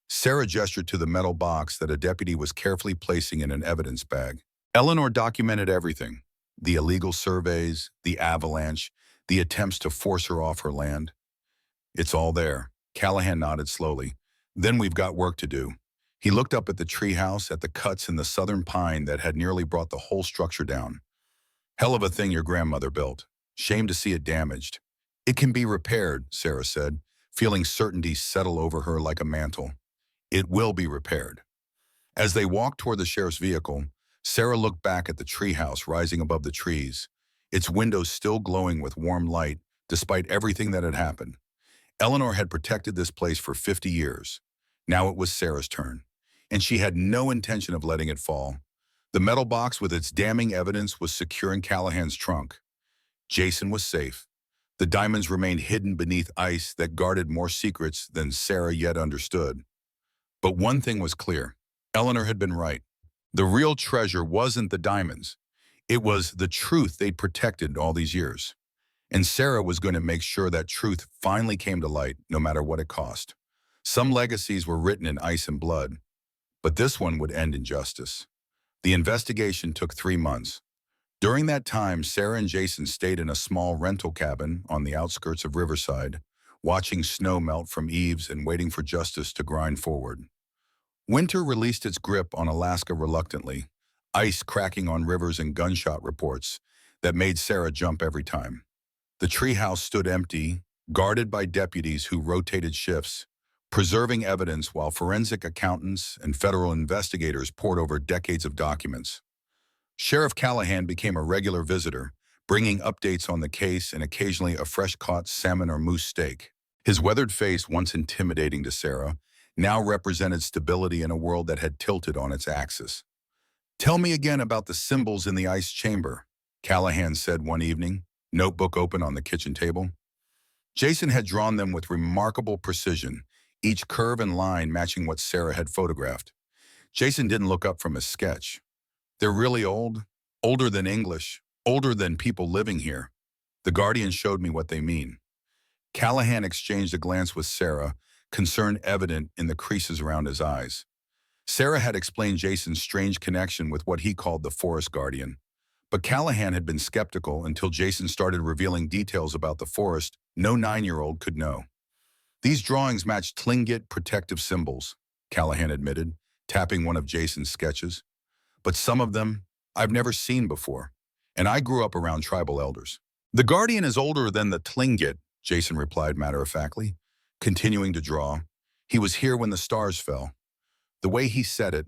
Sarah gestured to the metal box that a deputy was carefully placing in an evidence bag. Eleanor documented everything. The illegal surveys, the avalanche, the attempts to force her off her land. It's all there. Callahan nodded slowly. Then we've got work to do. He looked up at the treehouse, at the cuts in the southern pine that had nearly brought the whole structure down. Hell of a thing your grandmother built. Shame to see it damaged. It can be repaired, Sarah said, feeling certainty settle over her like a mantle. It will be repaired. As they walked toward the sheriff's vehicle, Sarah looked back at the treehouse rising above the trees, its windows still glowing with warm light despite everything that had happened. Eleanor had protected this place for 50 years. Now it was Sarah's turn, and she had no intention of letting it fall. The metal box with its damning evidence was secure in Callahan's trunk. Jason was safe. The diamonds remained hidden beneath ice that guarded more secrets than Sarah yet understood. But one thing was clear. Eleanor had been right. The real treasure wasn't the diamonds. It was the truth they'd protected all these years. And Sarah was going to make sure that truth finally came to light, no matter what it cost. Some legacies were written in ice and blood, but this one would end in justice. The investigation took 3 months. During that time, Sarah and Jason stayed in a small rental cabin on the outskirts of Riverside, watching snow melt from eaves and waiting for justice to grind forward. Winter released its grip on Alaska reluctantly, ice cracking on rivers and gunshot reports that made Sarah jump every time. The treehouse stood empty, guarded by deputies who rotated shifts, preserving evidence while forensic accountants and federal investigators pored over decades of documents. Sheriff Callahan became a regular visitor, bringing updates on the case and occasionally a fresh-caught salmon or moose steak. His weathered face, once intimidating to Sarah, now represented stability in a world that had tilted on its axis. "Tell me again about the symbols in the ice chamber," Callahan said one evening, notebook open on the kitchen table. Jason had drawn them with remarkable precision, each curve and line matching what Sarah had photographed. Jason didn't look up from his sketch. "They're really old, older than English, older than people living here. The Guardian showed me what they mean." Callahan exchanged a glance with Sarah, concern evident in the creases around his eyes. Sarah had explained Jason's strange connection with what he called the Forest Guardian. But Callahan had been skeptical until Jason started revealing details about the forest no 9-year-old could know. "These drawings match Tlingit protective symbols," Callahan admitted, tapping one of Jason's sketches. "But some of them I've never seen before, and I grew up around tribal elders." "The Guardian is older than the Tlingit," Jason replied matter-of-factly, continuing to draw. "He was here when the stars fell." The way he said it,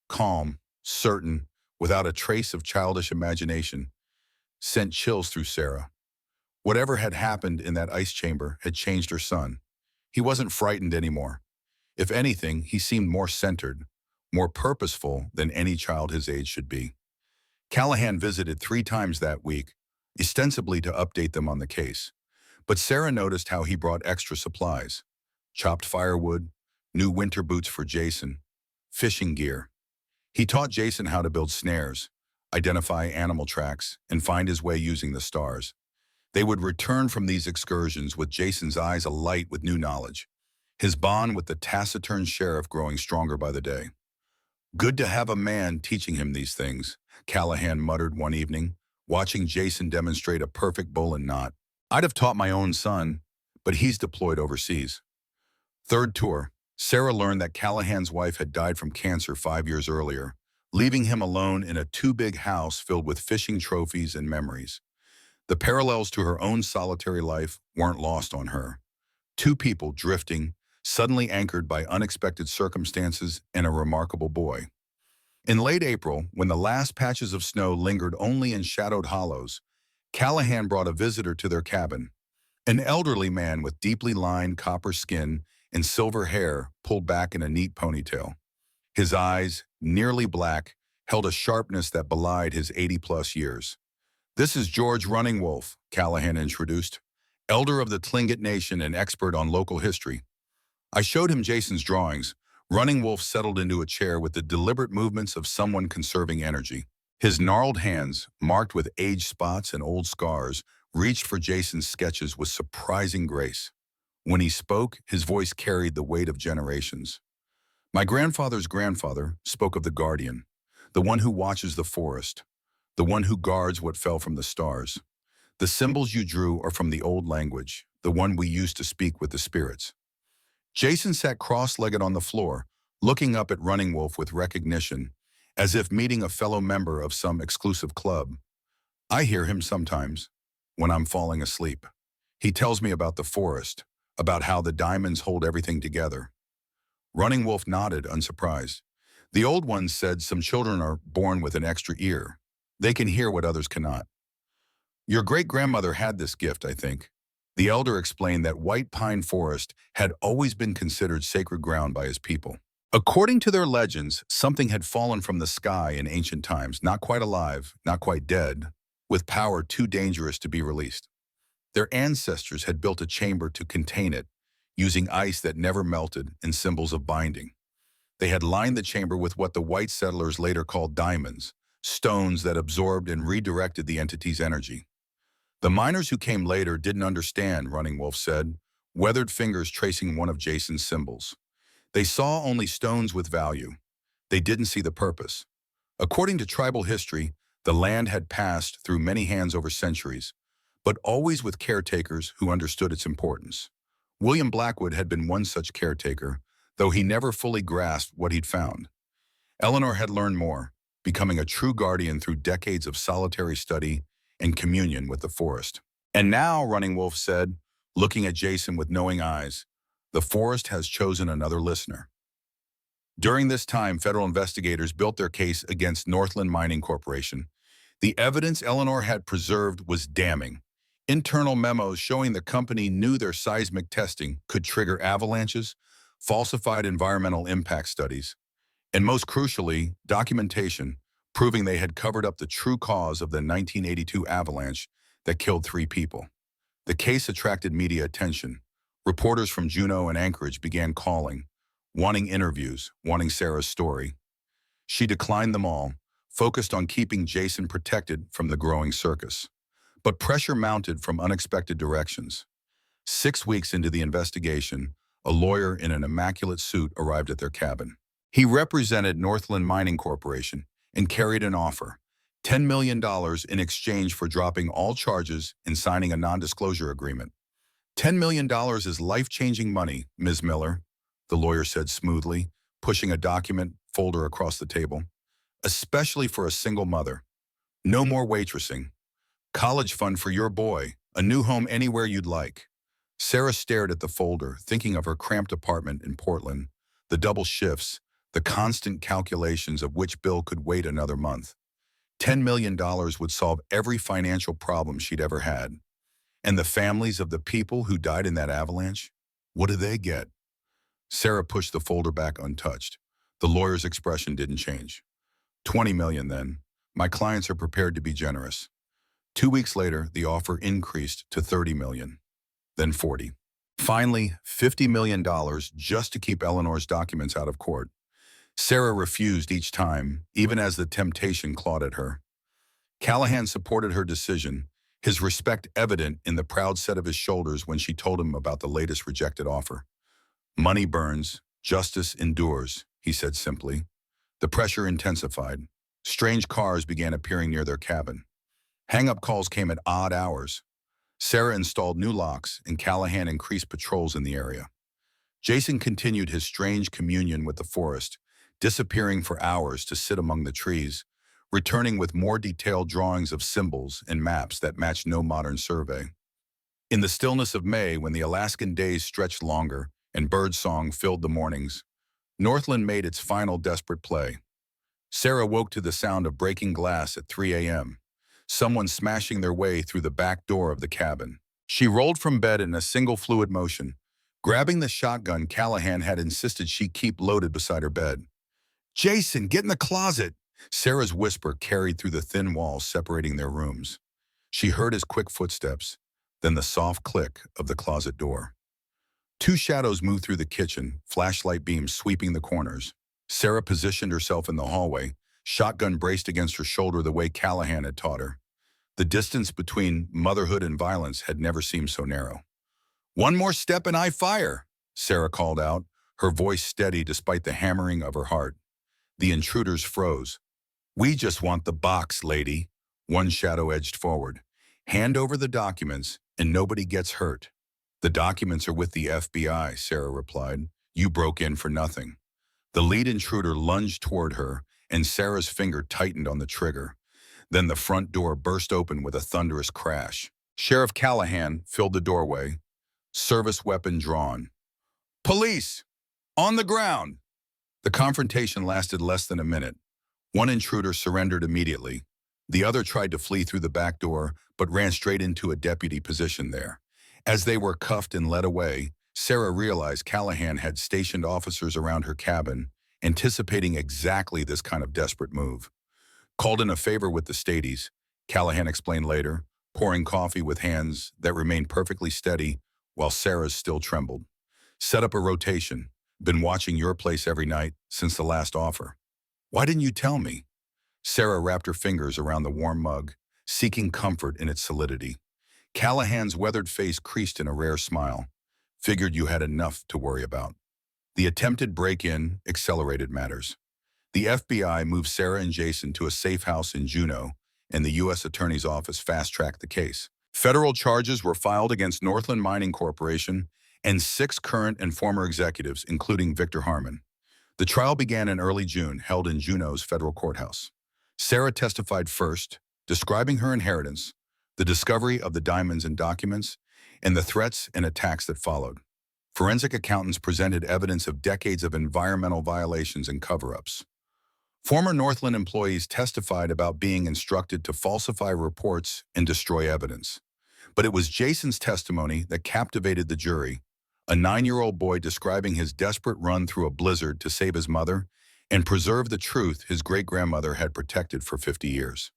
calm, certain, without a trace of childish imagination, sent chills through Sarah. Whatever had happened in that ice chamber had changed her son. He wasn't frightened anymore. If anything, he seemed more centered, more purposeful than any child his age should be. Callahan visited 3 times that week, ostensibly to update them on the case. But Sarah noticed how he brought extra supplies: chopped firewood, new winter boots for Jason, fishing gear. He taught Jason how to build snares, identify animal tracks, and find his way using the stars. They would return from these excursions with Jason's eyes alight with new knowledge, his bond with the taciturn sheriff growing stronger by the day. "Good to have a man teaching him these things," Callahan muttered one evening, watching Jason demonstrate a perfect bow and knot. "I'd have taught my own son, but he's deployed overseas." Third tour. Sarah learned that Callahan's wife had died from cancer 5 years earlier, leaving him alone in a too-big house filled with fishing trophies and memories. The parallels to her own solitary life weren't lost on her. 2 people drifting, suddenly anchored by unexpected circumstances and a remarkable boy. In late April, when the last patches of snow lingered only in shadowed hollows, Callahan brought a visitor to their cabin. An elderly man with deeply lined copper skin and silver hair pulled back in a neat ponytail. His eyes, nearly black, held a sharpness that belied his 80-plus years. "This is George Running Wolf," Callahan introduced, elder of the Tlingit Nation and expert on local history. I showed him Jason's drawings. Running Wolf settled into a chair with the deliberate movements of someone conserving energy. His gnarled hands, marked with age spots and old scars, reached for Jason's sketches with surprising grace. When he spoke, his voice carried the weight of generations. "My grandfather's grandfather spoke of the Guardian, the one who watches the forest, the one who guards what fell from the stars. The symbols you drew are from the old language, the one we used to speak with the spirits." Jason sat cross-legged on the floor, looking up at Running Wolf with recognition, as if meeting a fellow member of some exclusive club. I hear him sometimes, when I'm falling asleep. He tells me about the forest, about how the diamonds hold everything together. Running Wolf nodded, unsurprised. The old ones said some children are born with an extra ear. They can hear what others cannot. Your great-grandmother had this gift, I think. The elder explained that White Pine Forest had always been considered sacred ground by his people. According to their legends, something had fallen from the sky in ancient times, not quite alive, not quite dead, with power too dangerous to be released. Their ancestors had built a chamber to contain it, using ice that never melted and symbols of binding. They had lined the chamber with what the white settlers later called diamonds, stones that absorbed and redirected the entity's energy. The miners who came later didn't understand, Running Wolf said, weathered fingers tracing one of Jason's symbols. They saw only stones with value. They didn't see the purpose. According to tribal history, the land had passed through many hands over centuries, but always with caretakers who understood its importance. William Blackwood had been one such caretaker, though he never fully grasped what he'd found. Eleanor had learned more, becoming a true guardian through decades of solitary study and communion with the forest. And now, Running Wolf said, looking at Jason with knowing eyes, the forest has chosen another listener. During this time, federal investigators built their case against Northland Mining Corporation. The evidence Eleanor had preserved was damning. Internal memos showing the company knew their seismic testing could trigger avalanches, falsified environmental impact studies, and most crucially, documentation proving they had covered up the true cause of the 1982 avalanche that killed 3 people. The case attracted media attention. Reporters from Juneau and Anchorage began calling, wanting interviews, wanting Sarah's story. She declined them all, focused on keeping Jason protected from the growing circus. But pressure mounted from unexpected directions. 6 weeks into the investigation, a lawyer in an immaculate suit arrived at their cabin. He represented Northland Mining Corporation and carried an offer, $10 million in exchange for dropping all charges and signing a non-disclosure agreement. $10 million is life-changing money, Ms. Miller, the lawyer said smoothly, pushing a document folder across the table. Especially for a single mother. No more waitressing. College fund for your boy. A new home anywhere you'd like. Sarah stared at the folder, thinking of her cramped apartment in Portland, the double shifts, the constant calculations of which bill could wait another month. $10 million would solve every financial problem she'd ever had. And the families of the people who died in that avalanche? What do they get? Sarah pushed the folder back untouched. The lawyer's expression didn't change. 20 million then. My clients are prepared to be generous. 2 weeks later, the offer increased to 30 million, then 40. Finally, $50 million just to keep Eleanor's documents out of court. Sarah refused each time, even as the temptation clawed at her. Callahan supported her decision, his respect evident in the proud set of his shoulders when she told him about the latest rejected offer. Money burns, justice endures, he said simply. The pressure intensified. Strange cars began appearing near their cabin. Hang-up calls came at odd hours. Sarah installed new locks, and Callahan increased patrols in the area. Jason continued his strange communion with the forest, disappearing for hours to sit among the trees, returning with more detailed drawings of symbols and maps that matched no modern survey. In the stillness of May, when the Alaskan days stretched longer and birdsong filled the mornings, Northland made its final desperate play. Sarah woke to the sound of breaking glass at 3 a.m., someone smashing their way through the back door of the cabin. She rolled from bed in a single fluid motion, grabbing the shotgun Callahan had insisted she keep loaded beside her bed. "Jason, get in the closet!" Sarah's whisper carried through the thin walls separating their rooms. She heard his quick footsteps, then the soft click of the closet door. 2 shadows moved through the kitchen, flashlight beams sweeping the corners. Sarah positioned herself in the hallway, shotgun braced against her shoulder the way Callahan had taught her. The distance between motherhood and violence had never seemed so narrow. "One more step and I fire," Sarah called out, her voice steady despite the hammering of her heart. The intruders froze. "We just want the box, lady." One shadow edged forward. "Hand over the documents and nobody gets hurt." "The documents are with the FBI," Sarah replied. "You broke in for nothing." The lead intruder lunged toward her, and Sarah's finger tightened on the trigger. Then the front door burst open with a thunderous crash. Sheriff Callahan filled the doorway, service weapon drawn. "Police! On the ground!" The confrontation lasted less than a minute. One intruder surrendered immediately. The other tried to flee through the back door, but ran straight into a deputy positioned there. As they were cuffed and led away, Sarah realized Callahan had stationed officers around her cabin, anticipating exactly this kind of desperate move. "Called in a favor with the Stadies," Callahan explained later, pouring coffee with hands that remained perfectly steady while Sarah's still trembled. "Set up a rotation. Been watching your place every night since the last offer." "Why didn't you tell me?" Sarah wrapped her fingers around the warm mug, seeking comfort in its solidity. Callahan's weathered face creased in a rare smile. "Figured you had enough to worry about." The attempted break-in accelerated matters. The FBI moved Sarah and Jason to a safe house in Juneau, and the U.S. Attorney's Office fast-tracked the case. Federal charges were filed against Northland Mining Corporation and 6 current and former executives, including Victor Harmon. The trial began in early June, held in Juneau's federal courthouse. Sarah testified first, describing her inheritance, the discovery of the diamonds and documents, and the threats and attacks that followed. Forensic accountants presented evidence of decades of environmental violations and cover-ups. Former Northland employees testified about being instructed to falsify reports and destroy evidence. But it was Jason's testimony that captivated the jury, a 9-year-old boy describing his desperate run through a blizzard to save his mother and preserve the truth his great-grandmother had protected for 50 years.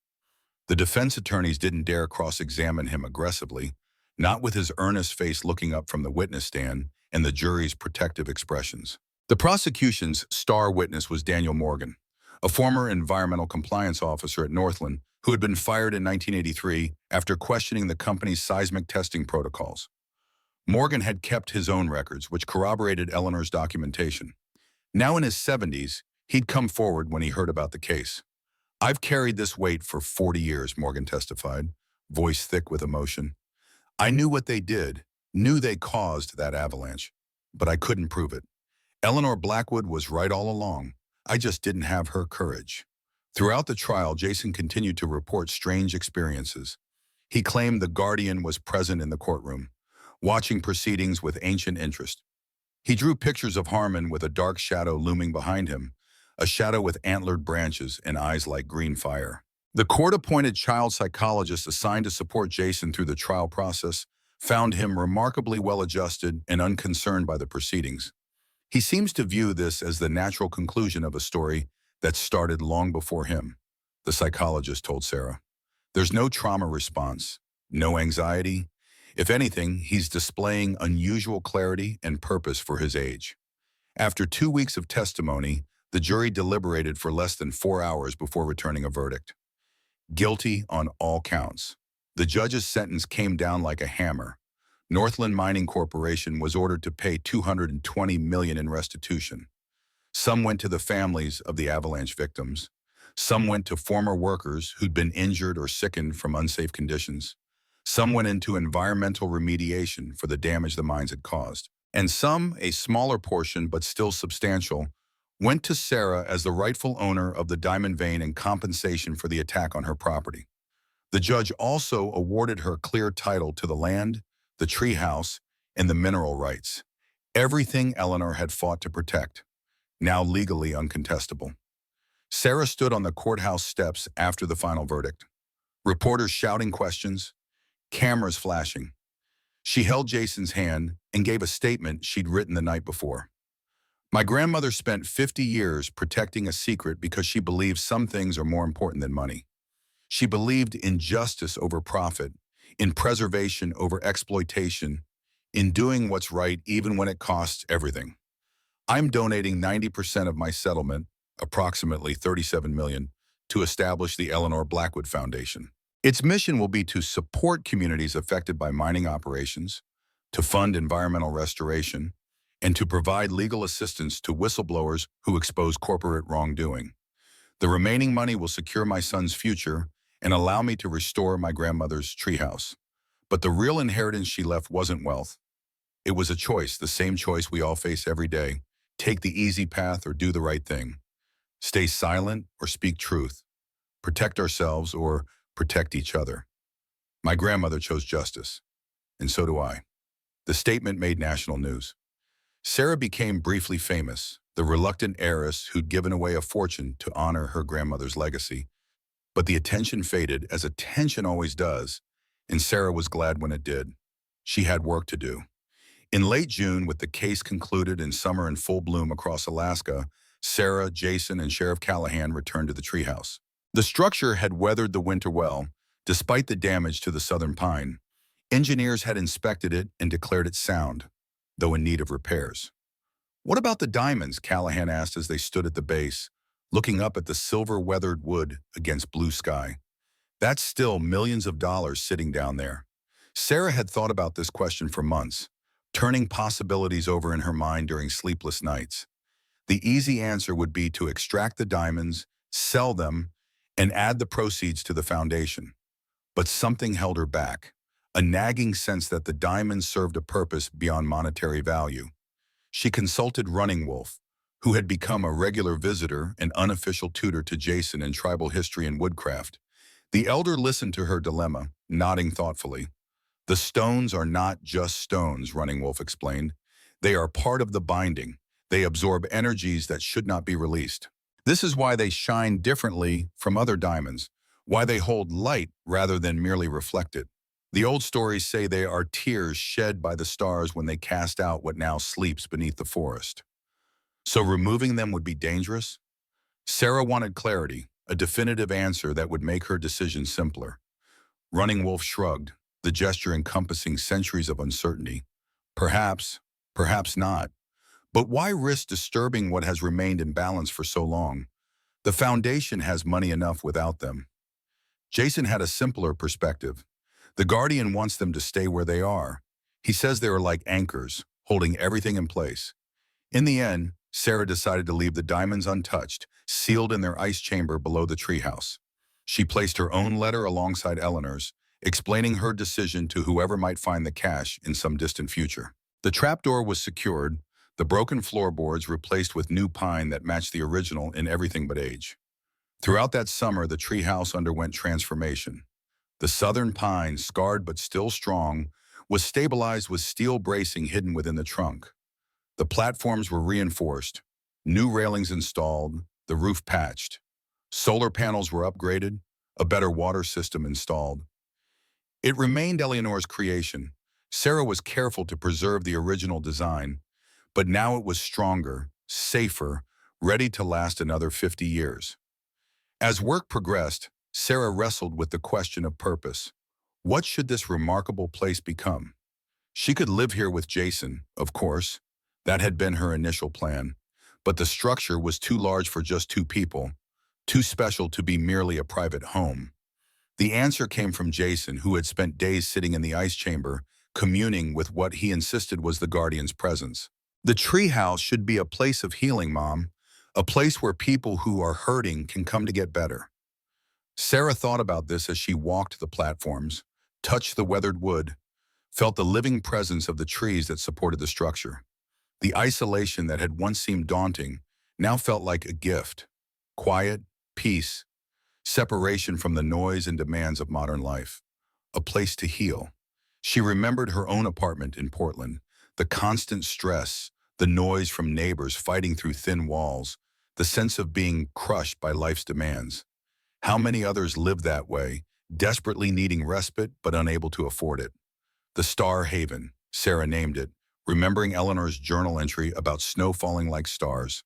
The defense attorneys didn't dare cross-examine him aggressively, not with his earnest face looking up from the witness stand and the jury's protective expressions. The prosecution's star witness was Daniel Morgan, a former environmental compliance officer at Northland who had been fired in 1983 after questioning the company's seismic testing protocols. Morgan had kept his own records, which corroborated Eleanor's documentation. Now in his 70s, he'd come forward when he heard about the case. "I've carried this weight for 40 years, Morgan testified, voice thick with emotion. "I knew what they did, knew they caused that avalanche, but I couldn't prove it. Eleanor Blackwood was right all along. I just didn't have her courage." Throughout the trial, Jason continued to report strange experiences. He claimed the guardian was present in the courtroom, watching proceedings with ancient interest. He drew pictures of Harmon with a dark shadow looming behind him, a shadow with antlered branches and eyes like green fire. The court-appointed child psychologist assigned to support Jason through the trial process found him remarkably well-adjusted and unconcerned by the proceedings. He seems to view this as the natural conclusion of a story that started long before him, the psychologist told Sarah. "There's no trauma response, no anxiety. If anything, he's displaying unusual clarity and purpose for his age." After 2 weeks of testimony, the jury deliberated for less than 4 hours before returning a verdict. Guilty on all counts. The judge's sentence came down like a hammer. Northland Mining Corporation was ordered to pay $220 million in restitution. Some went to the families of the avalanche victims. Some went to former workers who'd been injured or sickened from unsafe conditions. Some went into environmental remediation for the damage the mines had caused. And some, a smaller portion but still substantial, went to Sarah as the rightful owner of the diamond vein in compensation for the attack on her property. The judge also awarded her clear title to the land, the treehouse, and the mineral rights. Everything Eleanor had fought to protect, now legally uncontestable. Sarah stood on the courthouse steps after the final verdict. Reporters shouting questions, cameras flashing. She held Jason's hand and gave a statement she'd written the night before. "My grandmother spent 50 years protecting a secret because she believed some things are more important than money. She believed in justice over profit, in preservation over exploitation, in doing what's right even when it costs everything. I'm donating 90% of my settlement, approximately $37 million, to establish the Eleanor Blackwood Foundation. Its mission will be to support communities affected by mining operations, to fund environmental restoration, and to provide legal assistance to whistleblowers who expose corporate wrongdoing. The remaining money will secure my son's future and allow me to restore my grandmother's treehouse. But the real inheritance she left wasn't wealth. It was a choice, the same choice we all face every day. Take the easy path or do the right thing. Stay silent or speak truth. Protect ourselves or protect each other. My grandmother chose justice, and so do I. The statement made national news. Sarah became briefly famous, the reluctant heiress who'd given away a fortune to honor her grandmother's legacy. But the attention faded, as attention always does, and Sarah was glad when it did. She had work to do. In late June, with the case concluded and summer in full bloom across Alaska, Sarah, Jason, and Sheriff Callahan returned to the treehouse. The structure had weathered the winter well, despite the damage to the southern pine. Engineers had inspected it and declared it sound, though in need of repairs. "What about the diamonds?" Callahan asked as they stood at the base, looking up at the silver-weathered wood against blue sky. "That's still millions of dollars sitting down there." Sarah had thought about this question for months, turning possibilities over in her mind during sleepless nights. The easy answer would be to extract the diamonds, sell them, and add the proceeds to the foundation. But something held her back, a nagging sense that the diamonds served a purpose beyond monetary value. She consulted Running Wolf, who had become a regular visitor and unofficial tutor to Jason in tribal history and woodcraft. The elder listened to her dilemma, nodding thoughtfully. "The stones are not just stones," Running Wolf explained. "They are part of the binding. They absorb energies that should not be released. This is why they shine differently from other diamonds, why they hold light rather than merely reflect it. The old stories say they are tears shed by the stars when they cast out what now sleeps beneath the forest." So removing them would be dangerous? Sarah wanted clarity, a definitive answer that would make her decision simpler. Running Wolf shrugged, the gesture encompassing centuries of uncertainty. "Perhaps, perhaps not. But why risk disturbing what has remained in balance for so long? The foundation has money enough without them." Jason had a simpler perspective. "The Guardian wants them to stay where they are. He says they are like anchors, holding everything in place." In the end, Sarah decided to leave the diamonds untouched, sealed in their ice chamber below the treehouse. She placed her own letter alongside Eleanor's, explaining her decision to whoever might find the cash in some distant future. The trapdoor was secured, the broken floorboards replaced with new pine that matched the original in everything but age. Throughout that summer, the treehouse underwent transformation. The southern pine, scarred but still strong, was stabilized with steel bracing hidden within the trunk. The platforms were reinforced, new railings installed, the roof patched. Solar panels were upgraded, a better water system installed. It remained Eleanor's creation. Sarah was careful to preserve the original design, but now it was stronger, safer, ready to last another 50 years. As work progressed, Sarah wrestled with the question of purpose. What should this remarkable place become? She could live here with Jason, of course. That had been her initial plan. But the structure was too large for just two people, too special to be merely a private home. The answer came from Jason, who had spent days sitting in the ice chamber, communing with what he insisted was the Guardian's presence. "The treehouse should be a place of healing, Mom. A place where people who are hurting can come to get better." Sarah thought about this as she walked the platforms, touched the weathered wood, felt the living presence of the trees that supported the structure. The isolation that had once seemed daunting now felt like a gift. Quiet, peace, separation from the noise and demands of modern life. A place to heal. She remembered her own apartment in Portland, the constant stress, the noise from neighbors fighting through thin walls, the sense of being crushed by life's demands. How many others lived that way, desperately needing respite but unable to afford it? The Star Haven, Sarah named it, remembering Eleanor's journal entry about snow falling like stars.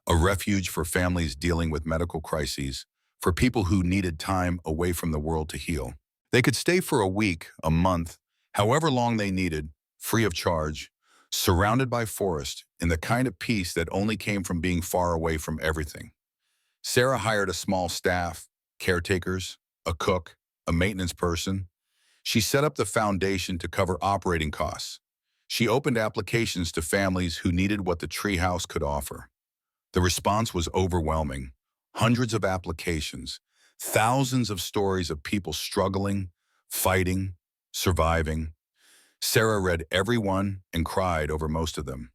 A refuge for families dealing with medical crises, for people who needed time away from the world to heal. They could stay for a week, a month, however long they needed, free of charge, surrounded by forest, in the kind of peace that only came from being far away from everything. Sarah hired a small staff, caretakers, a cook, a maintenance person. She set up the foundation to cover operating costs. She opened applications to families who needed what the treehouse could offer. The response was overwhelming. Hundreds of applications, thousands of stories of people struggling, fighting, surviving. Sarah read every one and cried over most of them.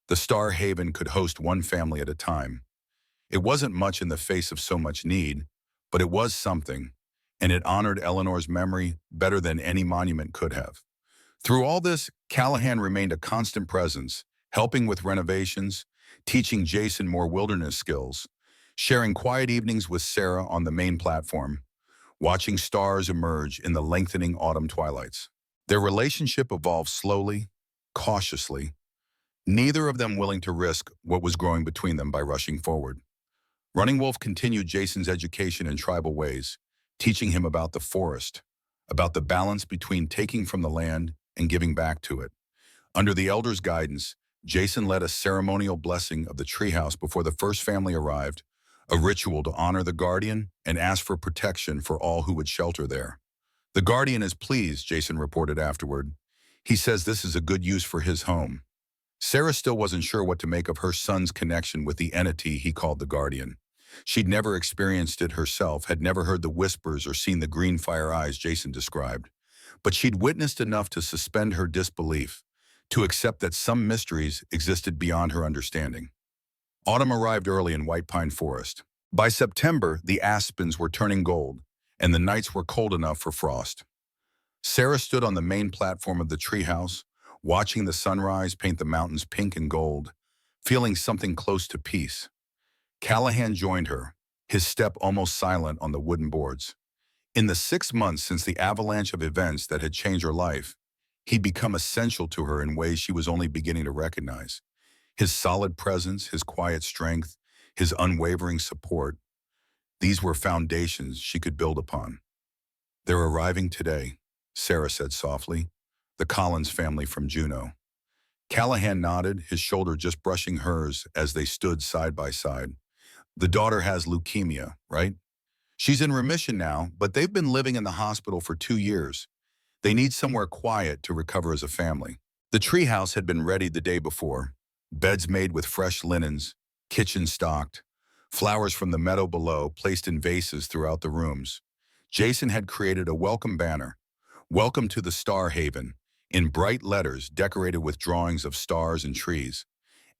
The Star Haven could host one family at a time. It wasn't much in the face of so much need, but it was something, and it honored Eleanor's memory better than any monument could have. Through all this, Callahan remained a constant presence, helping with renovations, teaching Jason more wilderness skills, sharing quiet evenings with Sarah on the main platform, watching stars emerge in the lengthening autumn twilights. Their relationship evolved slowly, cautiously, neither of them willing to risk what was growing between them by rushing forward. Running Wolf continued Jason's education in tribal ways, teaching him about the forest, about the balance between taking from the land and giving back to it. Under the elders' guidance, Jason led a ceremonial blessing of the treehouse before the first family arrived, a ritual to honor the guardian and ask for protection for all who would shelter there. The guardian is pleased, Jason reported afterward. He says this is a good use for his home. Sarah still wasn't sure what to make of her son's connection with the entity he called the guardian. She'd never experienced it herself, had never heard the whispers or seen the green fire eyes Jason described. But she'd witnessed enough to suspend her disbelief, to accept that some mysteries existed beyond her understanding. Autumn arrived early in White Pine Forest. By September, the aspens were turning gold, and the nights were cold enough for frost. Sarah stood on the main platform of the treehouse, watching the sunrise paint the mountains pink and gold, feeling something close to peace. Callahan joined her, his step almost silent on the wooden boards. In the 6 months since the avalanche of events that had changed her life, he'd become essential to her in ways she was only beginning to recognize. His solid presence, his quiet strength, his unwavering support, these were foundations she could build upon. "They're arriving today," Sarah said softly, "the Collins family from Juneau." Callahan nodded, his shoulder just brushing hers as they stood side by side. "The daughter has leukemia, right? She's in remission now, but they've been living in the hospital for 2 years. They need somewhere quiet to recover as a family." The treehouse had been ready the day before, beds made with fresh linens, kitchen stocked, flowers from the meadow below placed in vases throughout the rooms. Jason had created a welcome banner, "Welcome to the Star Haven," in bright letters decorated with drawings of stars and trees.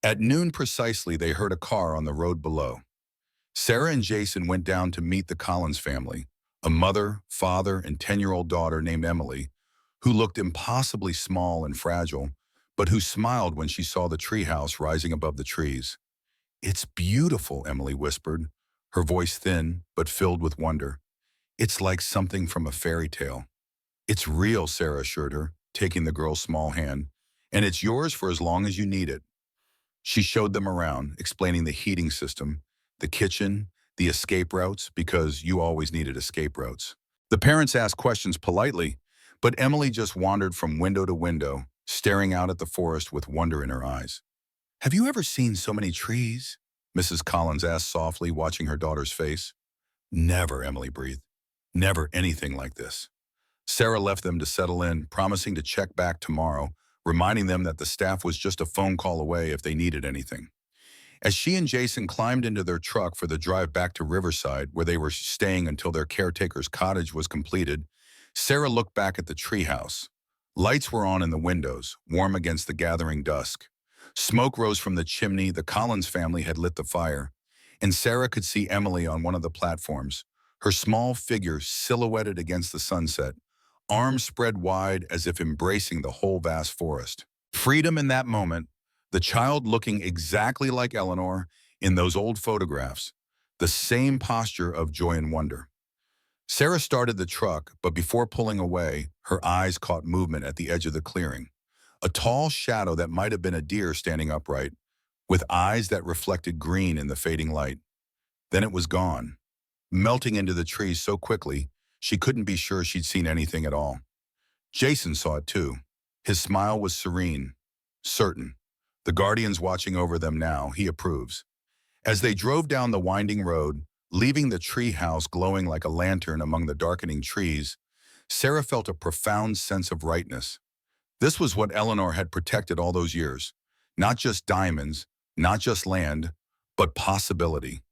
At noon precisely, they heard a car on the road below. Sarah and Jason went down to meet the Collins family, a mother, father, and 10-year-old daughter named Emily, who looked impossibly small and fragile, but who smiled when she saw the treehouse rising above the trees. "It's beautiful," Emily whispered, her voice thin but filled with wonder. "It's like something from a fairy tale." "It's real," Sarah assured her, taking the girl's small hand, "and it's yours for as long as you need it." She showed them around, explaining the heating system, the kitchen, the escape routes, because you always needed escape routes. The parents asked questions politely, but Emily just wandered from window to window, staring out at the forest with wonder in her eyes. "Have you ever seen so many trees?" Mrs. Collins asked softly, watching her daughter's face. "Never," Emily breathed. "Never anything like this." Sarah left them to settle in, promising to check back tomorrow, reminding them that the staff was just a phone call away if they needed anything. As she and Jason climbed into their truck for the drive back to Riverside, where they were staying until their caretaker's cottage was completed, Sarah looked back at the treehouse. Lights were on in the windows, warm against the gathering dusk. Smoke rose from the chimney. The Collins family had lit the fire, and Sarah could see Emily on one of the platforms, her small figure silhouetted against the sunset, arms spread wide as if embracing the whole vast forest. Freedom in that moment, the child looking exactly like Eleanor in those old photographs, the same posture of joy and wonder. Sarah started the truck, but before pulling away, her eyes caught movement at the edge of the clearing. A tall shadow that might have been a deer standing upright, with eyes that reflected green in the fading light. Then it was gone, melting into the trees so quickly she couldn't be sure she'd seen anything at all. Jason saw it too. His smile was serene, certain. The guardian's watching over them now, he approves. As they drove down the winding road, leaving the treehouse glowing like a lantern among the darkening trees, Sarah felt a profound sense of rightness. This was what Eleanor had protected all those years. Not just diamonds, not just land, but possibility.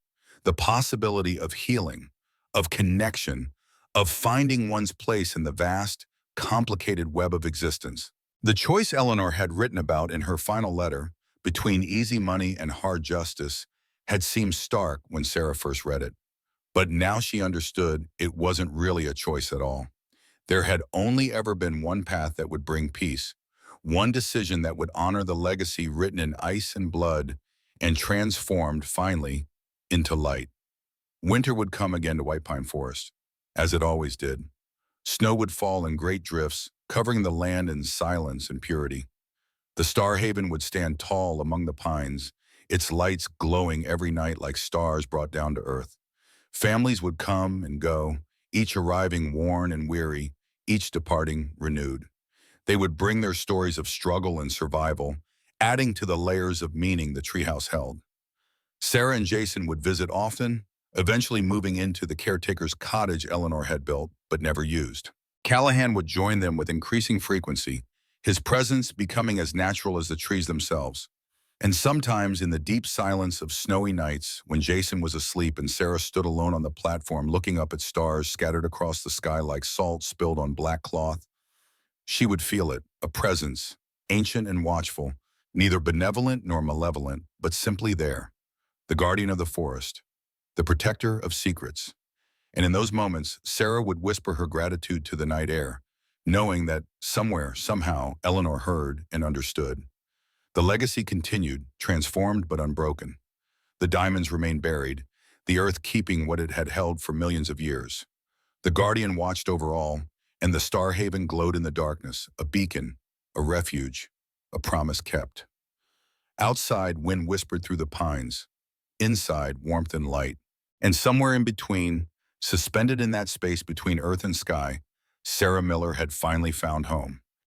The possibility of healing, of connection, of finding one's place in the vast, complicated web of existence. The choice Eleanor had written about in her final letter, between easy money and hard justice, had seemed stark when Sarah first read it. But now she understood it wasn't really a choice at all. There had only ever been one path that would bring peace, one decision that would honor the legacy written in ice and blood and transformed, finally, into light. Winter would come again to White Pine Forest, as it always did. Snow would fall in great drifts, covering the land in silence and purity. The Star Haven would stand tall among the pines, its lights glowing every night like stars brought down to earth. Families would come and go, each arriving worn and weary, each departing renewed. They would bring their stories of struggle and survival, adding to the layers of meaning the treehouse held. Sarah and Jason would visit often, eventually moving into the caretaker's cottage Eleanor had built but never used. Callahan would join them with increasing frequency, his presence becoming as natural as the trees themselves. And sometimes in the deep silence of snowy nights, when Jason was asleep and Sarah stood alone on the platform looking up at stars scattered across the sky like salt spilled on black cloth, she would feel it, a presence, ancient and watchful, neither benevolent nor malevolent, but simply there, the guardian of the forest, the protector of secrets. And in those moments, Sarah would whisper her gratitude to the night air, knowing that somewhere, somehow, Eleanor heard and understood. The legacy continued, transformed but unbroken. The diamonds remained buried, the earth keeping what it had held for millions of years. The guardian watched over all, and the Star Haven glowed in the darkness, a beacon, a refuge, a promise kept. Outside, wind whispered through the pines. Inside, warmth and light. And somewhere in between, suspended in that space between earth and sky, Sarah Miller had finally found home.